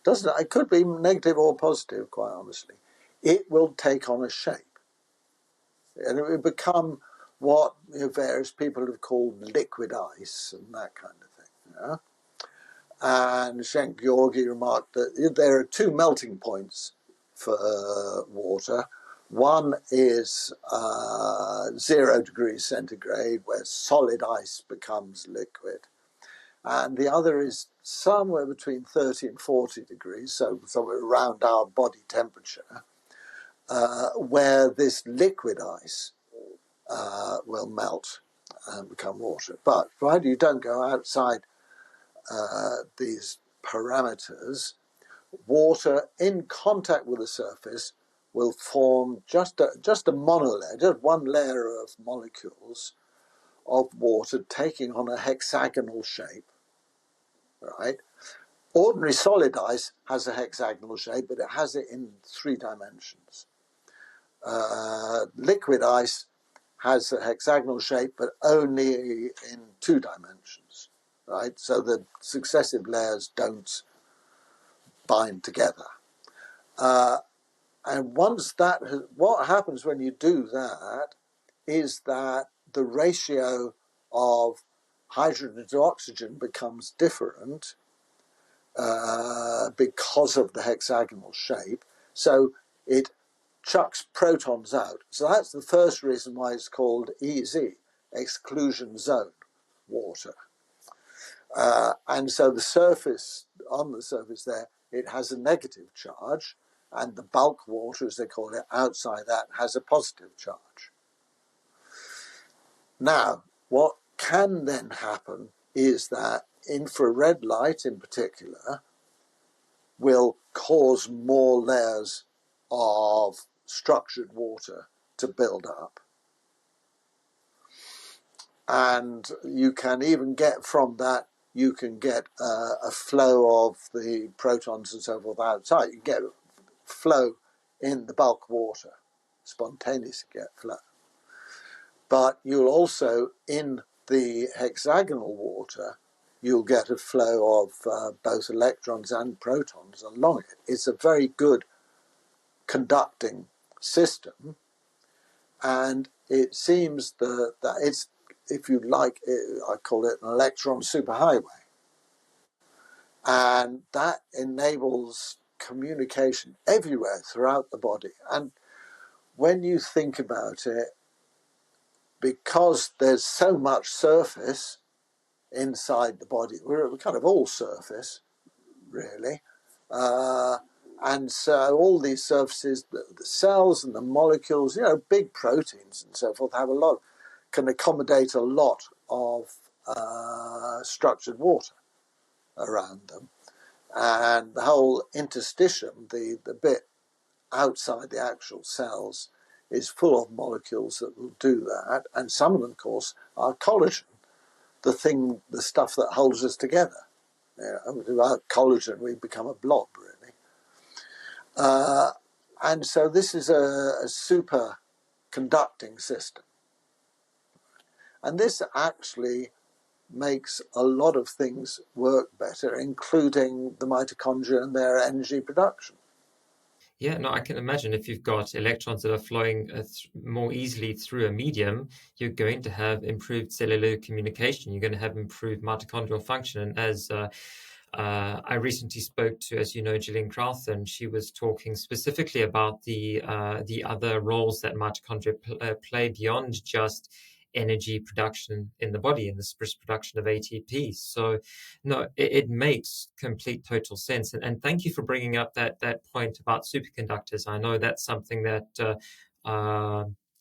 it could be negative or positive, quite honestly, it will take on a shape. And it will become what various people have called liquid ice and that kind of thing. And Schenk Georgi remarked that there are two melting points for water. One is 0 degrees centigrade, where solid ice becomes liquid. And the other is somewhere between 30 and 40 degrees, so somewhere around our body temperature, where this liquid ice will melt and become water. But provided you don't go outside these parameters, water in contact with the surface will form just a monolayer, just one layer of molecules of water taking on a hexagonal shape, right? Ordinary solid ice has a hexagonal shape, but it has it in 3 dimensions. Liquid ice has a hexagonal shape, but only in 2 dimensions, right? So the successive layers don't bind together. And once that, what happens when you do that is that the ratio of hydrogen to oxygen becomes different because of the hexagonal shape. So it chucks protons out. So that's the first reason why it's called EZ, exclusion zone water. And so the surface, on the surface there, it has a negative charge, and the bulk water, as they call it, outside that has a positive charge. Now, what can then happen is that infrared light in particular will cause more layers of structured water to build up. And you can even get from that, you can get a flow of the protons and so forth outside. You get flow in the bulk water, spontaneous get flow. But you'll also, in the hexagonal water, you'll get a flow of both electrons and protons along it. It's a very good conducting system, and it seems that it's, if you like, I call it an electron superhighway. And that enables communication everywhere throughout the body. And when you think about it, because there's so much surface inside the body, we're kind of all surface, really. And so all these surfaces, the cells and the molecules, big proteins and so forth, can accommodate a lot of structured water around them. And the whole interstitium, the bit outside the actual cells, is full of molecules that will do that. And some of them, of course, are collagen, the stuff that holds us together. Without collagen, we become a blob, really. And so this is a super conducting system. And this actually makes a lot of things work better, including the mitochondria and their energy production.
Yeah, no, I can imagine if you've got electrons that are flowing more easily through a medium, you're going to have improved cellular communication. You're going to have improved mitochondrial function. And as I recently spoke to, as you know, Gillian Crowther, she was talking specifically about the other roles that mitochondria play beyond just energy production in the body and the production of ATP. So no, it makes complete total sense. And thank you for bringing up that point about superconductors. I know that's something that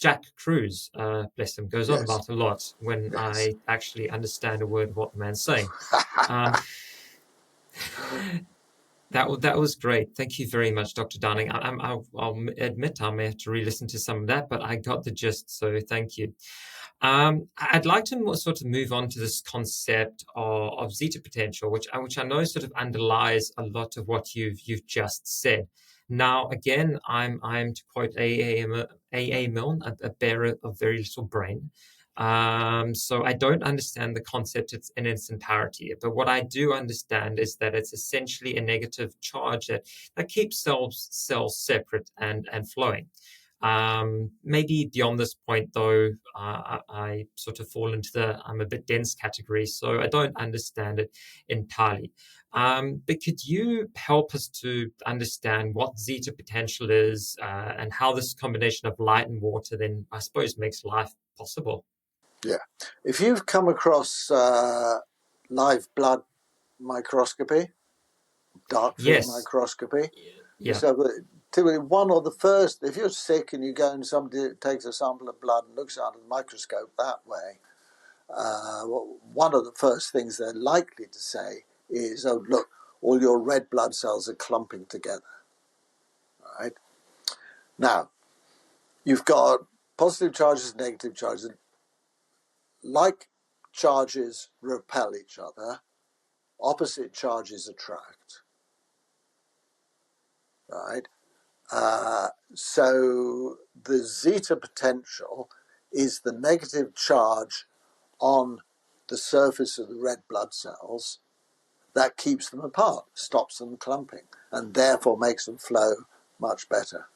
Jack Cruz, bless him, goes on about a lot when I actually understand a word of what the man's saying. That was great. Thank you very much, Dr. Downing. I'll admit I may have to re-listen to some of that, but I got the gist, so thank you. I'd like to sort of move on to this concept of Zeta potential, which I know sort of underlies a lot of what you've just said. Now, again, I'm to quote A.A. Milne, a bearer of very little brain. So I don't understand the concept in its entirety, but what I do understand is that it's essentially a negative charge that keeps cells separate and flowing. Maybe beyond this point, though, I sort of fall into I'm a bit dense category, so I don't understand it entirely. But could you help us to understand what Zeta potential is, and how this combination of light and water then, I suppose, makes life possible?
Yeah. If you've come across live blood microscopy, dark field
Yes.
microscopy,
Yeah.
so typically one or the first, if you're sick and you go and somebody takes a sample of blood and looks under the microscope that way, one of the first things they're likely to say is, oh, look, all your red blood cells are clumping together. Right? Now, you've got positive charges, negative charges. Like charges repel each other, opposite charges attract. Right? So the zeta potential is the negative charge on the surface of the red blood cells that keeps them apart, stops them clumping, and therefore makes them flow much better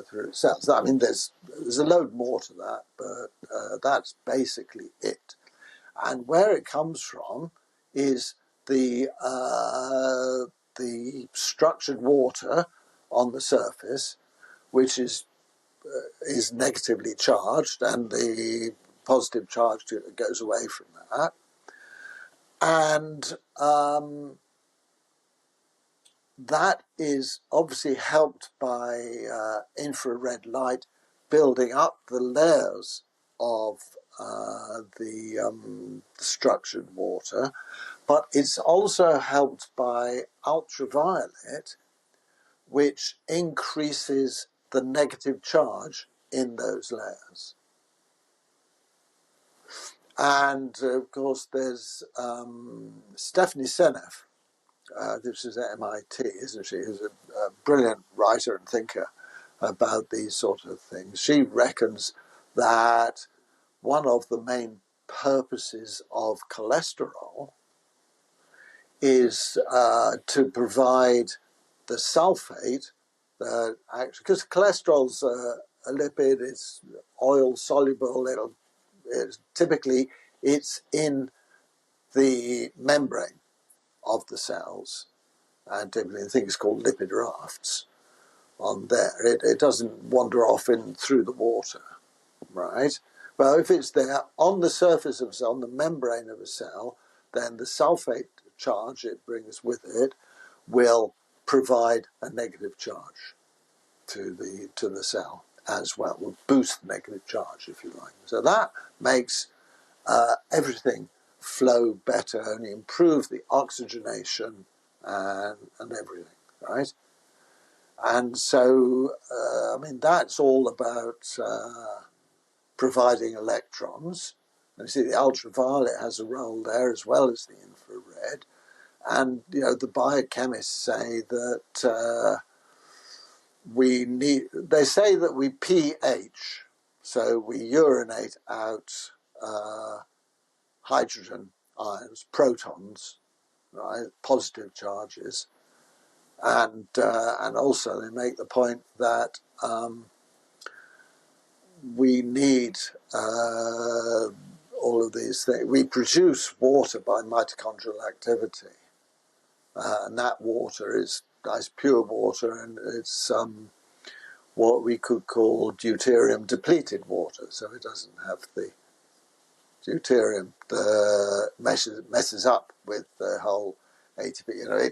through cells. I mean, there's a load more to that, but that's basically it. And where it comes from is the structured water on the surface, which is negatively charged, and the positive charge goes away from that. And that is obviously helped by infrared light building up the layers of the structured water, but it's also helped by ultraviolet, which increases the negative charge in those layers. And of course, there's Stephanie Seneff. This is at MIT, isn't she? Who's a brilliant writer and thinker about these sort of things. She reckons that one of the main purposes of cholesterol is to provide the sulfate that actually, because cholesterol's a lipid, it's oil soluble. Typically it's in the membrane of the cells, and typically the thing is called lipid rafts on there. It doesn't wander off in through the water, right? Well, if it's there on the surface of a cell, on the membrane of a cell, then the sulfate charge it brings with it will provide a negative charge to the cell as well. Will boost the negative charge, if you like. So that makes everything flow better and improve the oxygenation and everything, right? And so, I mean, that's all about providing electrons. And you see, the ultraviolet has a role there as well as the infrared. And, you know, the biochemists say that they say that we pH, so we urinate out hydrogen ions, protons, right, positive charges. And also they make the point that we need all of these things. We produce water by mitochondrial activity, and that water is nice pure water, and it's what we could call deuterium depleted water. So it doesn't have the deuterium messes up with the whole ATP. You know,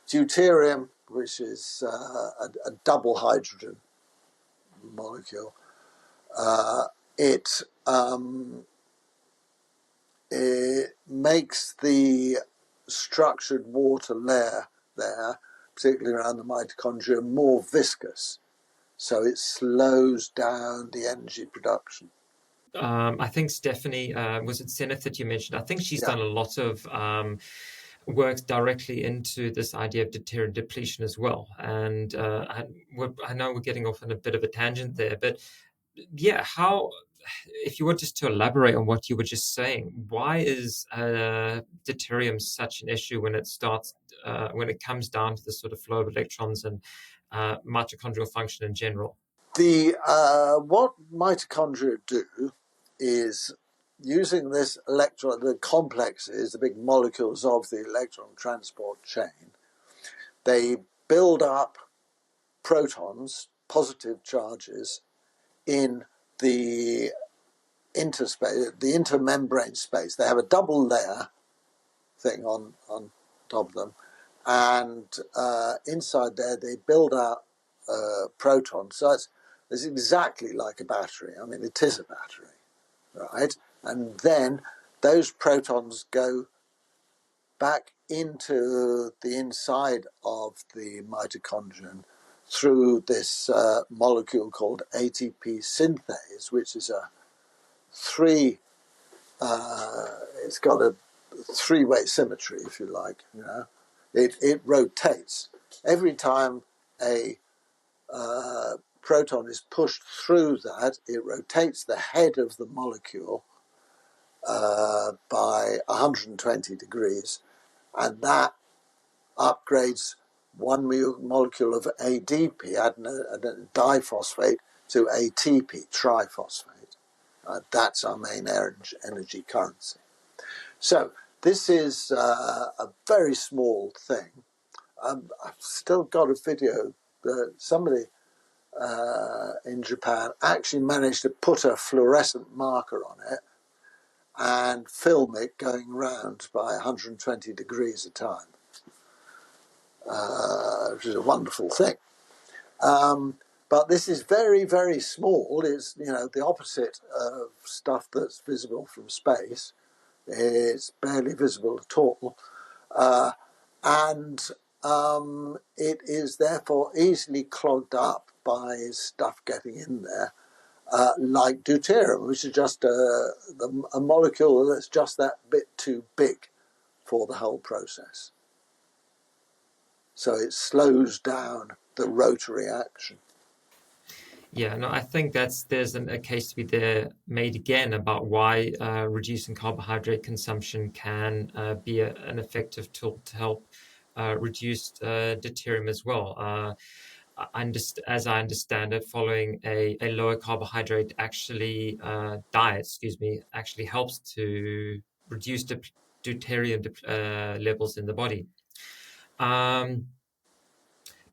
deuterium, which is a double hydrogen molecule, it makes the structured water layer there, particularly around the mitochondria, more viscous. So it slows down the energy production.
I think Stephanie, was it Seneth that you mentioned? I think she's
Yeah.
done a lot of work directly into this idea of deuterium depletion as well. And I know we're getting off on a bit of a tangent there, but yeah, if you were just to elaborate on what you were just saying, why is deuterium such an issue when it comes down to the sort of flow of electrons and mitochondrial function in general?
What mitochondria do is using this electron, the complexes, the big molecules of the electron transport chain, they build up protons, positive charges, in the interspace, the intermembrane space. They have a double layer thing on top of them, and inside there they build out protons. So it's exactly like a battery. I mean, it is a battery, right? And then those protons go back into the inside of the mitochondrion through this molecule called ATP synthase, which is a it's got a three-way symmetry, if you like. You know, it rotates every time a proton is pushed through that. It rotates the head of the molecule by 120 degrees, and that upgrades one molecule of ADP, adenine diphosphate, to ATP, triphosphate. That's our main energy currency. So this is a very small thing. I've still got a video that somebody in Japan actually managed to put a fluorescent marker on it and film it going round by 120 degrees a time, which is a wonderful thing. But this is very, very small. It's, you know, the opposite of stuff that's visible from space. It's barely visible at all. And it is therefore easily clogged up by stuff getting in there, like deuterium, which is just a molecule that's just that bit too big for the whole process. So it slows down the rotary action.
Yeah, no, I think there's a case to be made again about why reducing carbohydrate consumption can be an effective tool to help reduce deuterium as well. As I understand it, following a lower carbohydrate diet, actually helps to reduce deuterium levels in the body.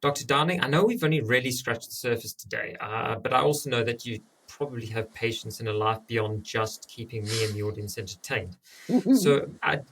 Dr. Downing, I know we've only really scratched the surface today, but I also know that you probably have patience in a life beyond just keeping me and the audience entertained. So I'd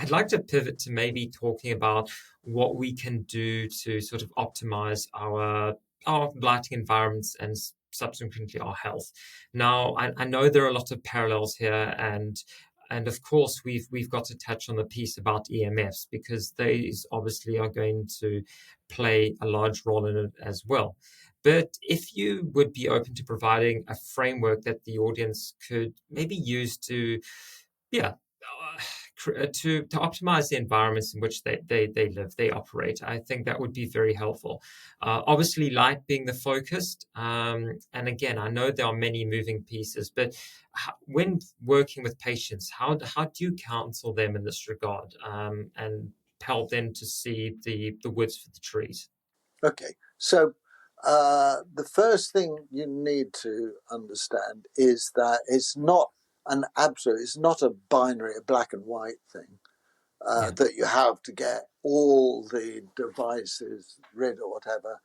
like to pivot to maybe talking about what we can do to sort of optimize our lighting environments and subsequently our health. Now, I know there are a lot of parallels here, and of course we've got to touch on the piece about EMFs, because these obviously are going to play a large role in it as well. But if you would be open to providing a framework that the audience could maybe use to optimize the environments in which they live, they operate, I think that would be very helpful. Obviously, light being the focus, and again, I know there are many moving pieces, but when working with patients, how do you counsel them in this regard, and help them to see the woods for the trees?
Okay, so the first thing you need to understand is that it's not an absolute, it's not a binary, a black and white thing that you have to get all the devices rid or whatever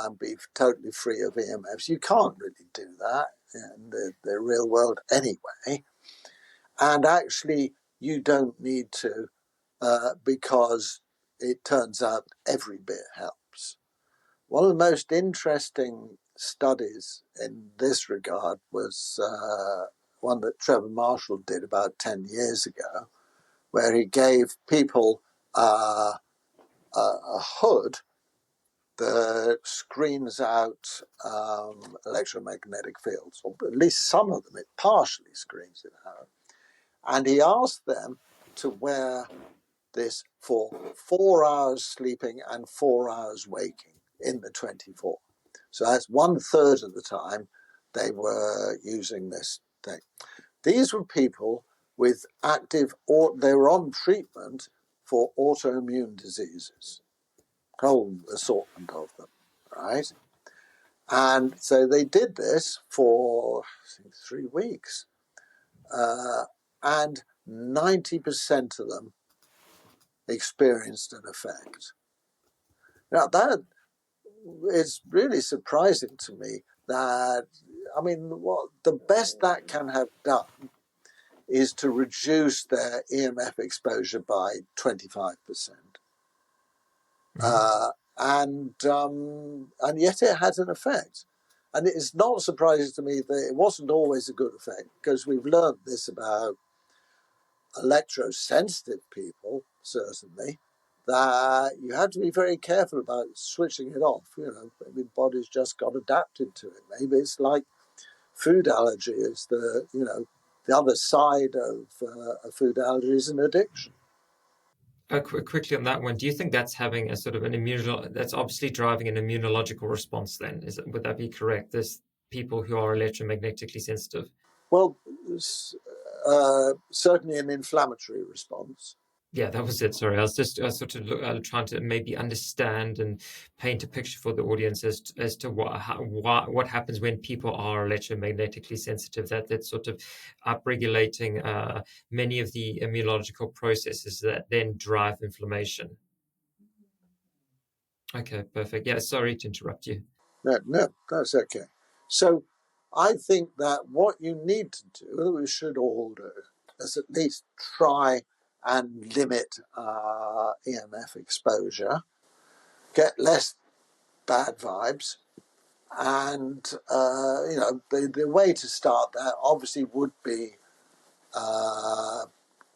and be totally free of EMFs. You can't really do that in the real world anyway. And actually, you don't need to because it turns out every bit helps. One of the most interesting studies in this regard was one that Trevor Marshall did about 10 years ago, where he gave people a hood that screens out electromagnetic fields, or at least some of them. It partially screens it out. And he asked them to wear this for 4 hours sleeping and 4 hours waking in the 24. So that's 1/3 of the time they were using this thing. These were people with they were on treatment for autoimmune diseases, whole assortment of them, right? And so they did this for, I think, 3 weeks. And 90% of them experienced an effect. Now, that is really surprising to me that, I mean, what the best that can have done is to reduce their EMF exposure by 25%. And yet it had an effect. And it is not surprising to me that it wasn't always a good effect, because we've learned this about electrosensitive people, certainly, that you have to be very careful about switching it off. You know, maybe the body's just got adapted to it. Maybe it's like food allergy is the other side of a food allergy is an addiction.
Quickly on that one, do you think that's having a sort of that's obviously driving an immunological response then? Would that be correct? There's people who are electromagnetically sensitive.
Well, certainly an inflammatory response.
Yeah, that was it. Sorry, I was just sort of trying to maybe understand and paint a picture for the audience as to what happens when people are electromagnetically sensitive. That's sort of upregulating many of the immunological processes that then drive inflammation. Okay, perfect. Yeah, sorry to interrupt you.
No, that's okay. So I think that what you need to do, we should all do, is at least try and limit EMF exposure, get less bad vibes, and the way to start that obviously would be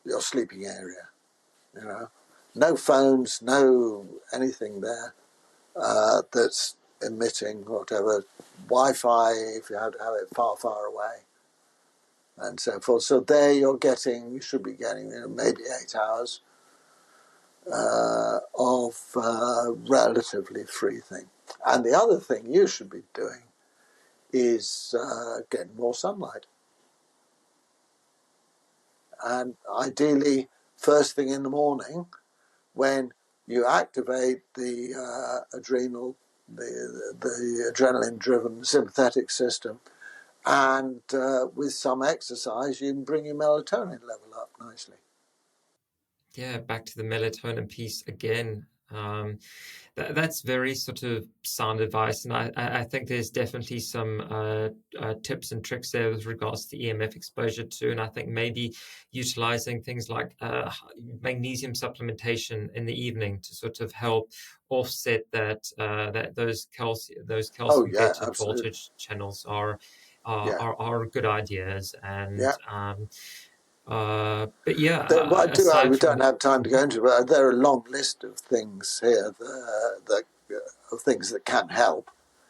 your sleeping area. You know, no phones, no anything there that's emitting whatever. Wi-Fi, if you have to have it far, far away, and so forth. So there you should be getting maybe 8 hours of relatively free thing. And the other thing you should be doing is getting more sunlight. And ideally, first thing in the morning, when you activate the adrenaline-driven sympathetic system, and with some exercise, you can bring your melatonin level up nicely.
Yeah, back to the melatonin piece again. That's very sort of sound advice, and I think there's definitely some tips and tricks there with regards to the EMF exposure too. And I think maybe utilizing things like magnesium supplementation in the evening to sort of help offset those calcium beta
Absolutely.
voltage channels are good ideas. And but yeah,
We
aside from
don't have time to go into, but there are a long list of things here of things that can help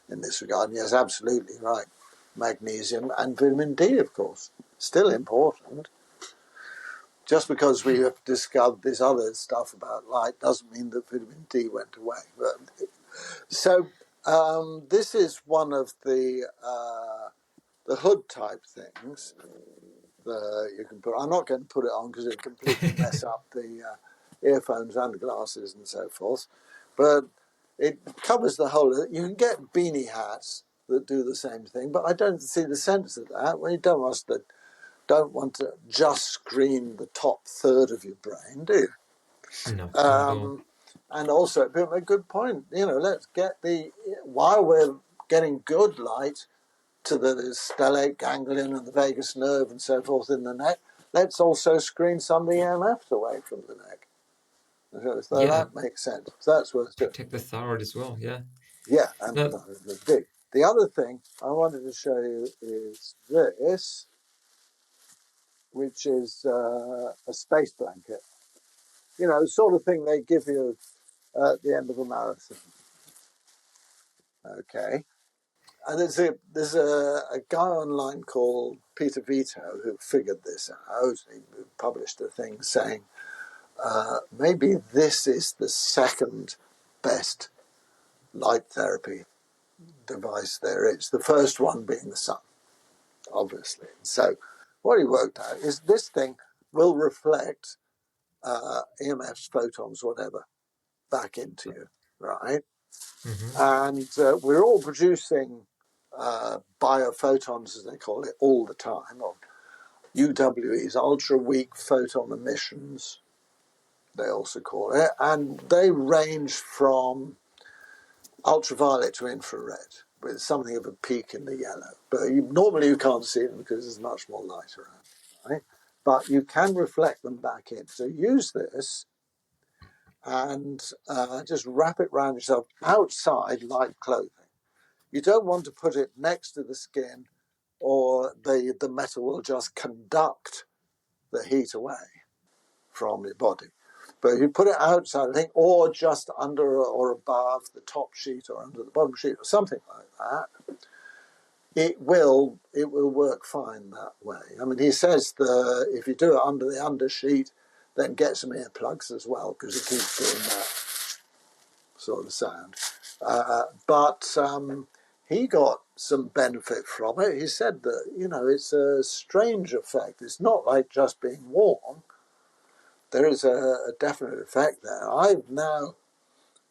in this regard. And yes, absolutely right. Magnesium and vitamin D, of course, still important. Just because we have discovered this other stuff about light doesn't mean that vitamin D went away. So this is one of the hood type things you can put. I'm not going to put it on because it completely mess up the earphones and glasses and so forth. But it covers the whole. You can get beanie hats that do the same thing, but I don't see the sense of that. Well, you don't want to just screen the top third of your brain, do you?
No, not at all.
And also, a good point. Let's get while we're getting good light to the stellate ganglion and the vagus nerve and so forth in the neck, let's also screen some of the EMFs away from the neck. So that makes sense. So that's worth doing.
Protect the thyroid as well, yeah.
Yeah, and big. The other thing I wanted to show you is this, which is a space blanket. The sort of thing they give you at the end of a marathon. Okay. And there's a guy online called Peter Vito who figured this out. He published a thing saying maybe this is the second best light therapy device there is. The first one being the sun, obviously. So what he worked out is this thing will reflect EMFs, photons, whatever, back into you, right?
Mm-hmm.
And we're all producing biophotons, as they call it, all the time, or UWEs, ultra weak photon emissions, they also call it, and they range from ultraviolet to infrared, with something of a peak in the yellow. But normally you can't see them because there's much more light around, right? But you can reflect them back in. So use this and just wrap it around yourself outside like clothing. You don't want to put it next to the skin, or the metal will just conduct the heat away from your body. But if you put it outside, I think, or just under or above the top sheet or under the bottom sheet or something like that, it will work fine that way. I mean, he says if you do it under the undersheet, then get some earplugs as well, because it keeps doing that sort of sound. But he got some benefit from it. He said that, it's a strange effect. It's not like just being warm. There is a definite effect there. I've now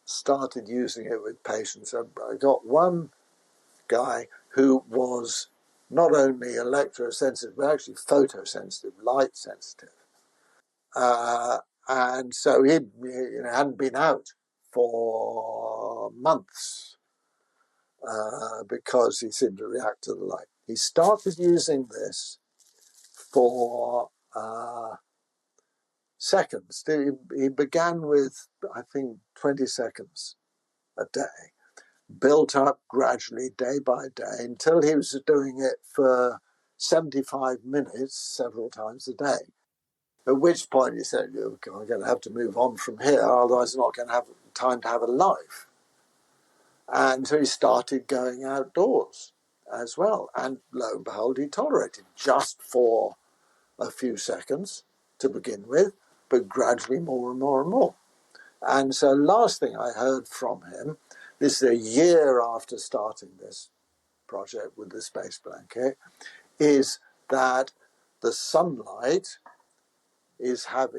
started using it with patients. I got one guy who was not only electrosensitive, but actually photosensitive, light sensitive. And so he hadn't been out for months because he seemed to react to the light. He started using this for seconds. He began with, I think, 20 seconds a day, built up gradually day by day until he was doing it for 75 minutes several times a day. At which point he said, okay, I'm going to have to move on from here, otherwise I'm not going to have time to have a life. And so he started going outdoors as well. And lo and behold, he tolerated just for a few seconds to begin with, but gradually more and more and more. And so last thing I heard from him, this is a year after starting this project with the space blanket, is that the sunlight he said,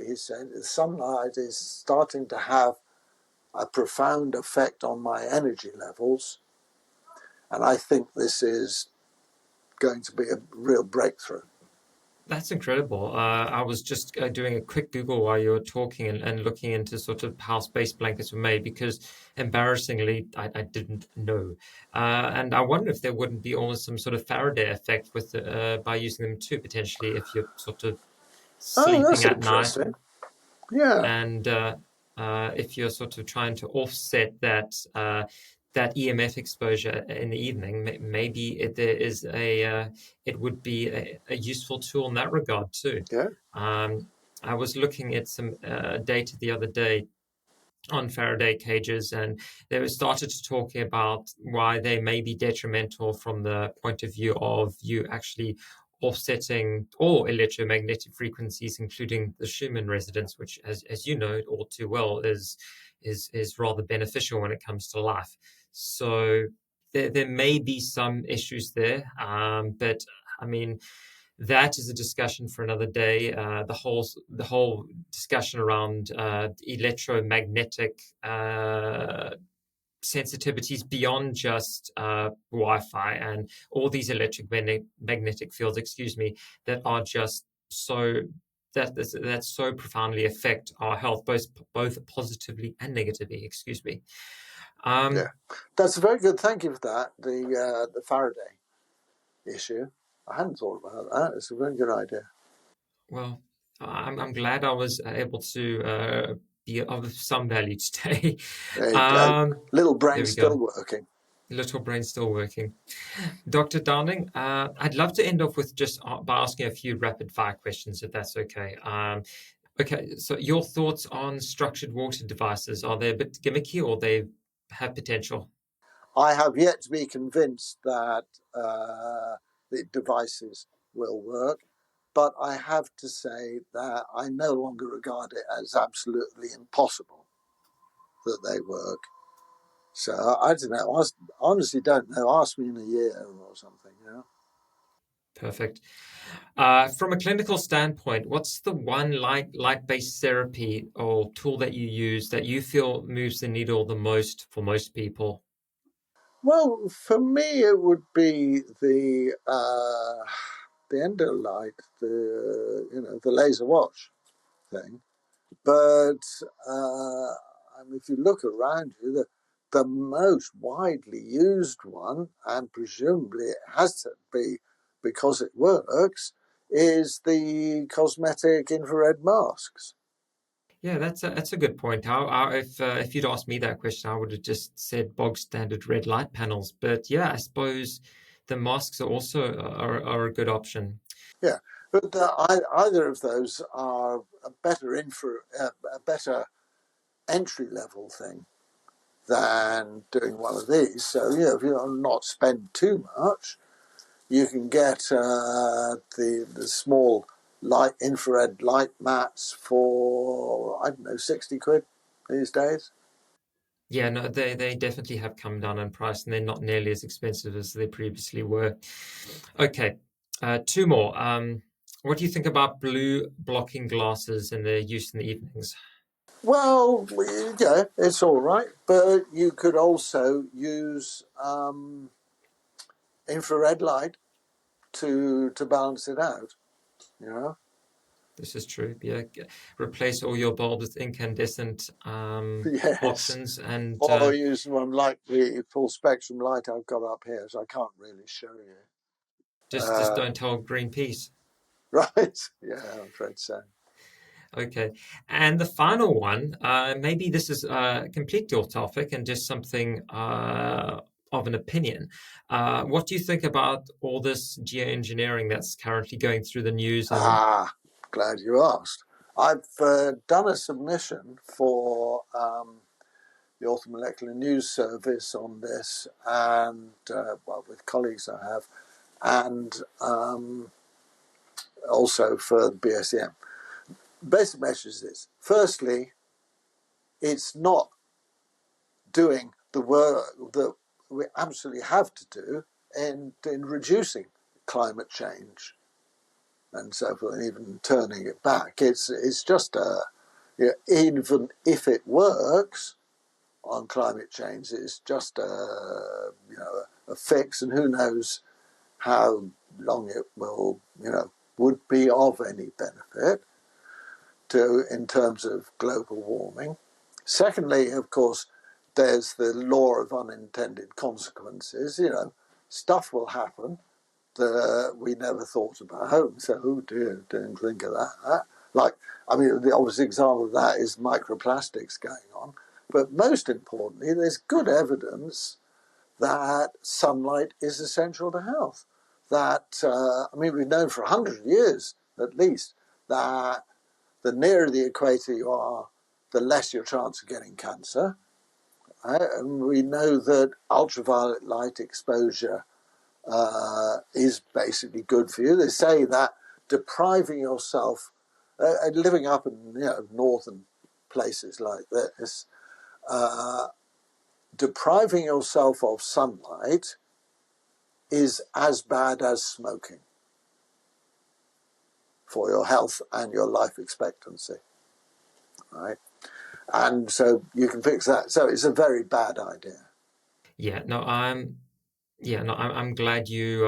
the sunlight is starting to have a profound effect on my energy levels. And I think this is going to be a real breakthrough.
That's incredible. I was just doing a quick Google while you were talking and looking into sort of how space blankets were made, because embarrassingly, I didn't know. And I wonder if there wouldn't be almost some sort of Faraday effect with by using them too, potentially, if you're sort of
Oh,
sleeping
that's
at night,
interesting. Yeah,
and if you're sort of trying to offset that EMF exposure in the evening, maybe it would be a useful tool in that regard too.
yeah,
I was looking at some data the other day on Faraday cages, and they were started to talking about why they may be detrimental from the point of view of you actually offsetting all electromagnetic frequencies, including the Schumann resonance, which, as you know all too well, is rather beneficial when it comes to life. So there may be some issues there, but I mean, that is a discussion for another day. The whole discussion around electromagnetic sensitivities beyond just Wi-Fi and all these electromagnetic fields, that are just so that so profoundly affect our health, both positively and negatively.
yeah. That's very good. Thank you for that. The Faraday issue. I hadn't thought about that. It's a very good idea.
Well, I'm glad I was able to be of some value today.
There you go.
Um,
Little
there
brain
we
still
go.
working.
Little brain still working. Dr. Downing, I'd love to end off with just by asking a few rapid fire questions, if that's okay. Okay, so your thoughts on structured water devices, are they a bit gimmicky or they have potential?
I have yet to be convinced that the devices will work, but I have to say that I no longer regard it as absolutely impossible that they work. So I don't know. I honestly don't know. Ask me in a year or something.
Perfect. From a clinical standpoint, what's the one light-based therapy or tool that you use that you feel moves the needle the most for most people?
Well, for me, it would be the endolight, the laser watch thing. But if you look around you, the most widely used one, and presumably it has to be because it works, is the cosmetic infrared masks.
Yeah, that's a good point. If you'd asked me that question, I would have just said bog standard red light panels. But yeah, I suppose the masks are also are a good option.
Yeah, but either of those are a better entry level thing than doing one of these. So if you not spend too much, you can get the small light infrared light mats for I don't know £60 these days.
Yeah, no, they definitely have come down in price, and they're not nearly as expensive as they previously were. Okay, two more. What do you think about blue blocking glasses and their use in the evenings?
Well, yeah, it's all right, but you could also use infrared light to balance it out. You know.
This is true. Yeah, replace all your bulbs with incandescent
Yes.
options, and
Or use one like the full spectrum light I've got up here, so I can't really show you.
just don't tell Greenpeace.
Right? Yeah, I'm afraid so.
Okay. And the final one, maybe this is completely off topic and just something of an opinion. What do you think about all this geoengineering that's currently going through the news? And
Glad you asked. I've done a submission for the Author Molecular News Service on this, and with colleagues I have, and also for the BSEM. Basic message is this: firstly, it's not doing the work that we absolutely have to do in reducing climate change and so forth, and even turning it back. It's just even if it works on climate change, it's just a fix, and who knows how long it will would be of any benefit to in terms of global warming. Secondly, of course, there's the law of unintended consequences. Stuff will happen that we never thought about. So, oh dear, didn't think of that. The obvious example of that is microplastics going on. But most importantly, there's good evidence that sunlight is essential to health. We've known for 100 years at least that the nearer the equator you are, the less your chance of getting cancer. Right? And we know that ultraviolet light exposure is basically good for you. They say that depriving yourself, living up in northern places like this, depriving yourself of sunlight is as bad as smoking for your health and your life expectancy. Right? And so you can fix that. So it's a very bad idea.
yeah, no, I'm glad you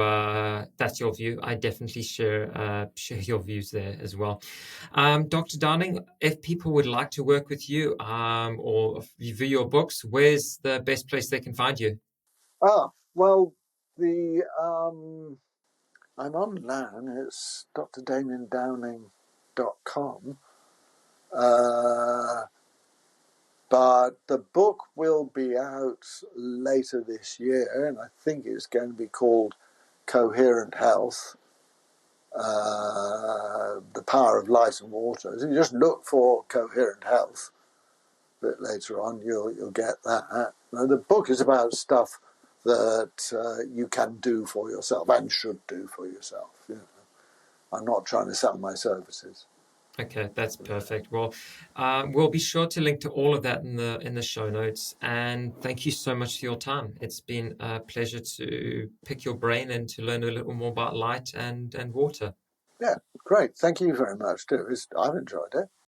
that's your view. I definitely share your views there as well. Dr. Downing, if people would like to work with you or review your books, where's the best place they can find you?
Well, the I'm online. It's drdamiendowning.com. But the book will be out later this year, and I think it's going to be called Coherent Health, The Power of Light and Water. So you just look for Coherent Health a bit later on, you'll get that. Now, the book is about stuff that you can do for yourself and should do for yourself. I'm not trying to sell my services.
Okay, that's perfect. Well, we'll be sure to link to all of that in the show notes. And thank you so much for your time. It's been a pleasure to pick your brain and to learn a little more about light and water.
Yeah, great. Thank you very much, too. I've enjoyed it.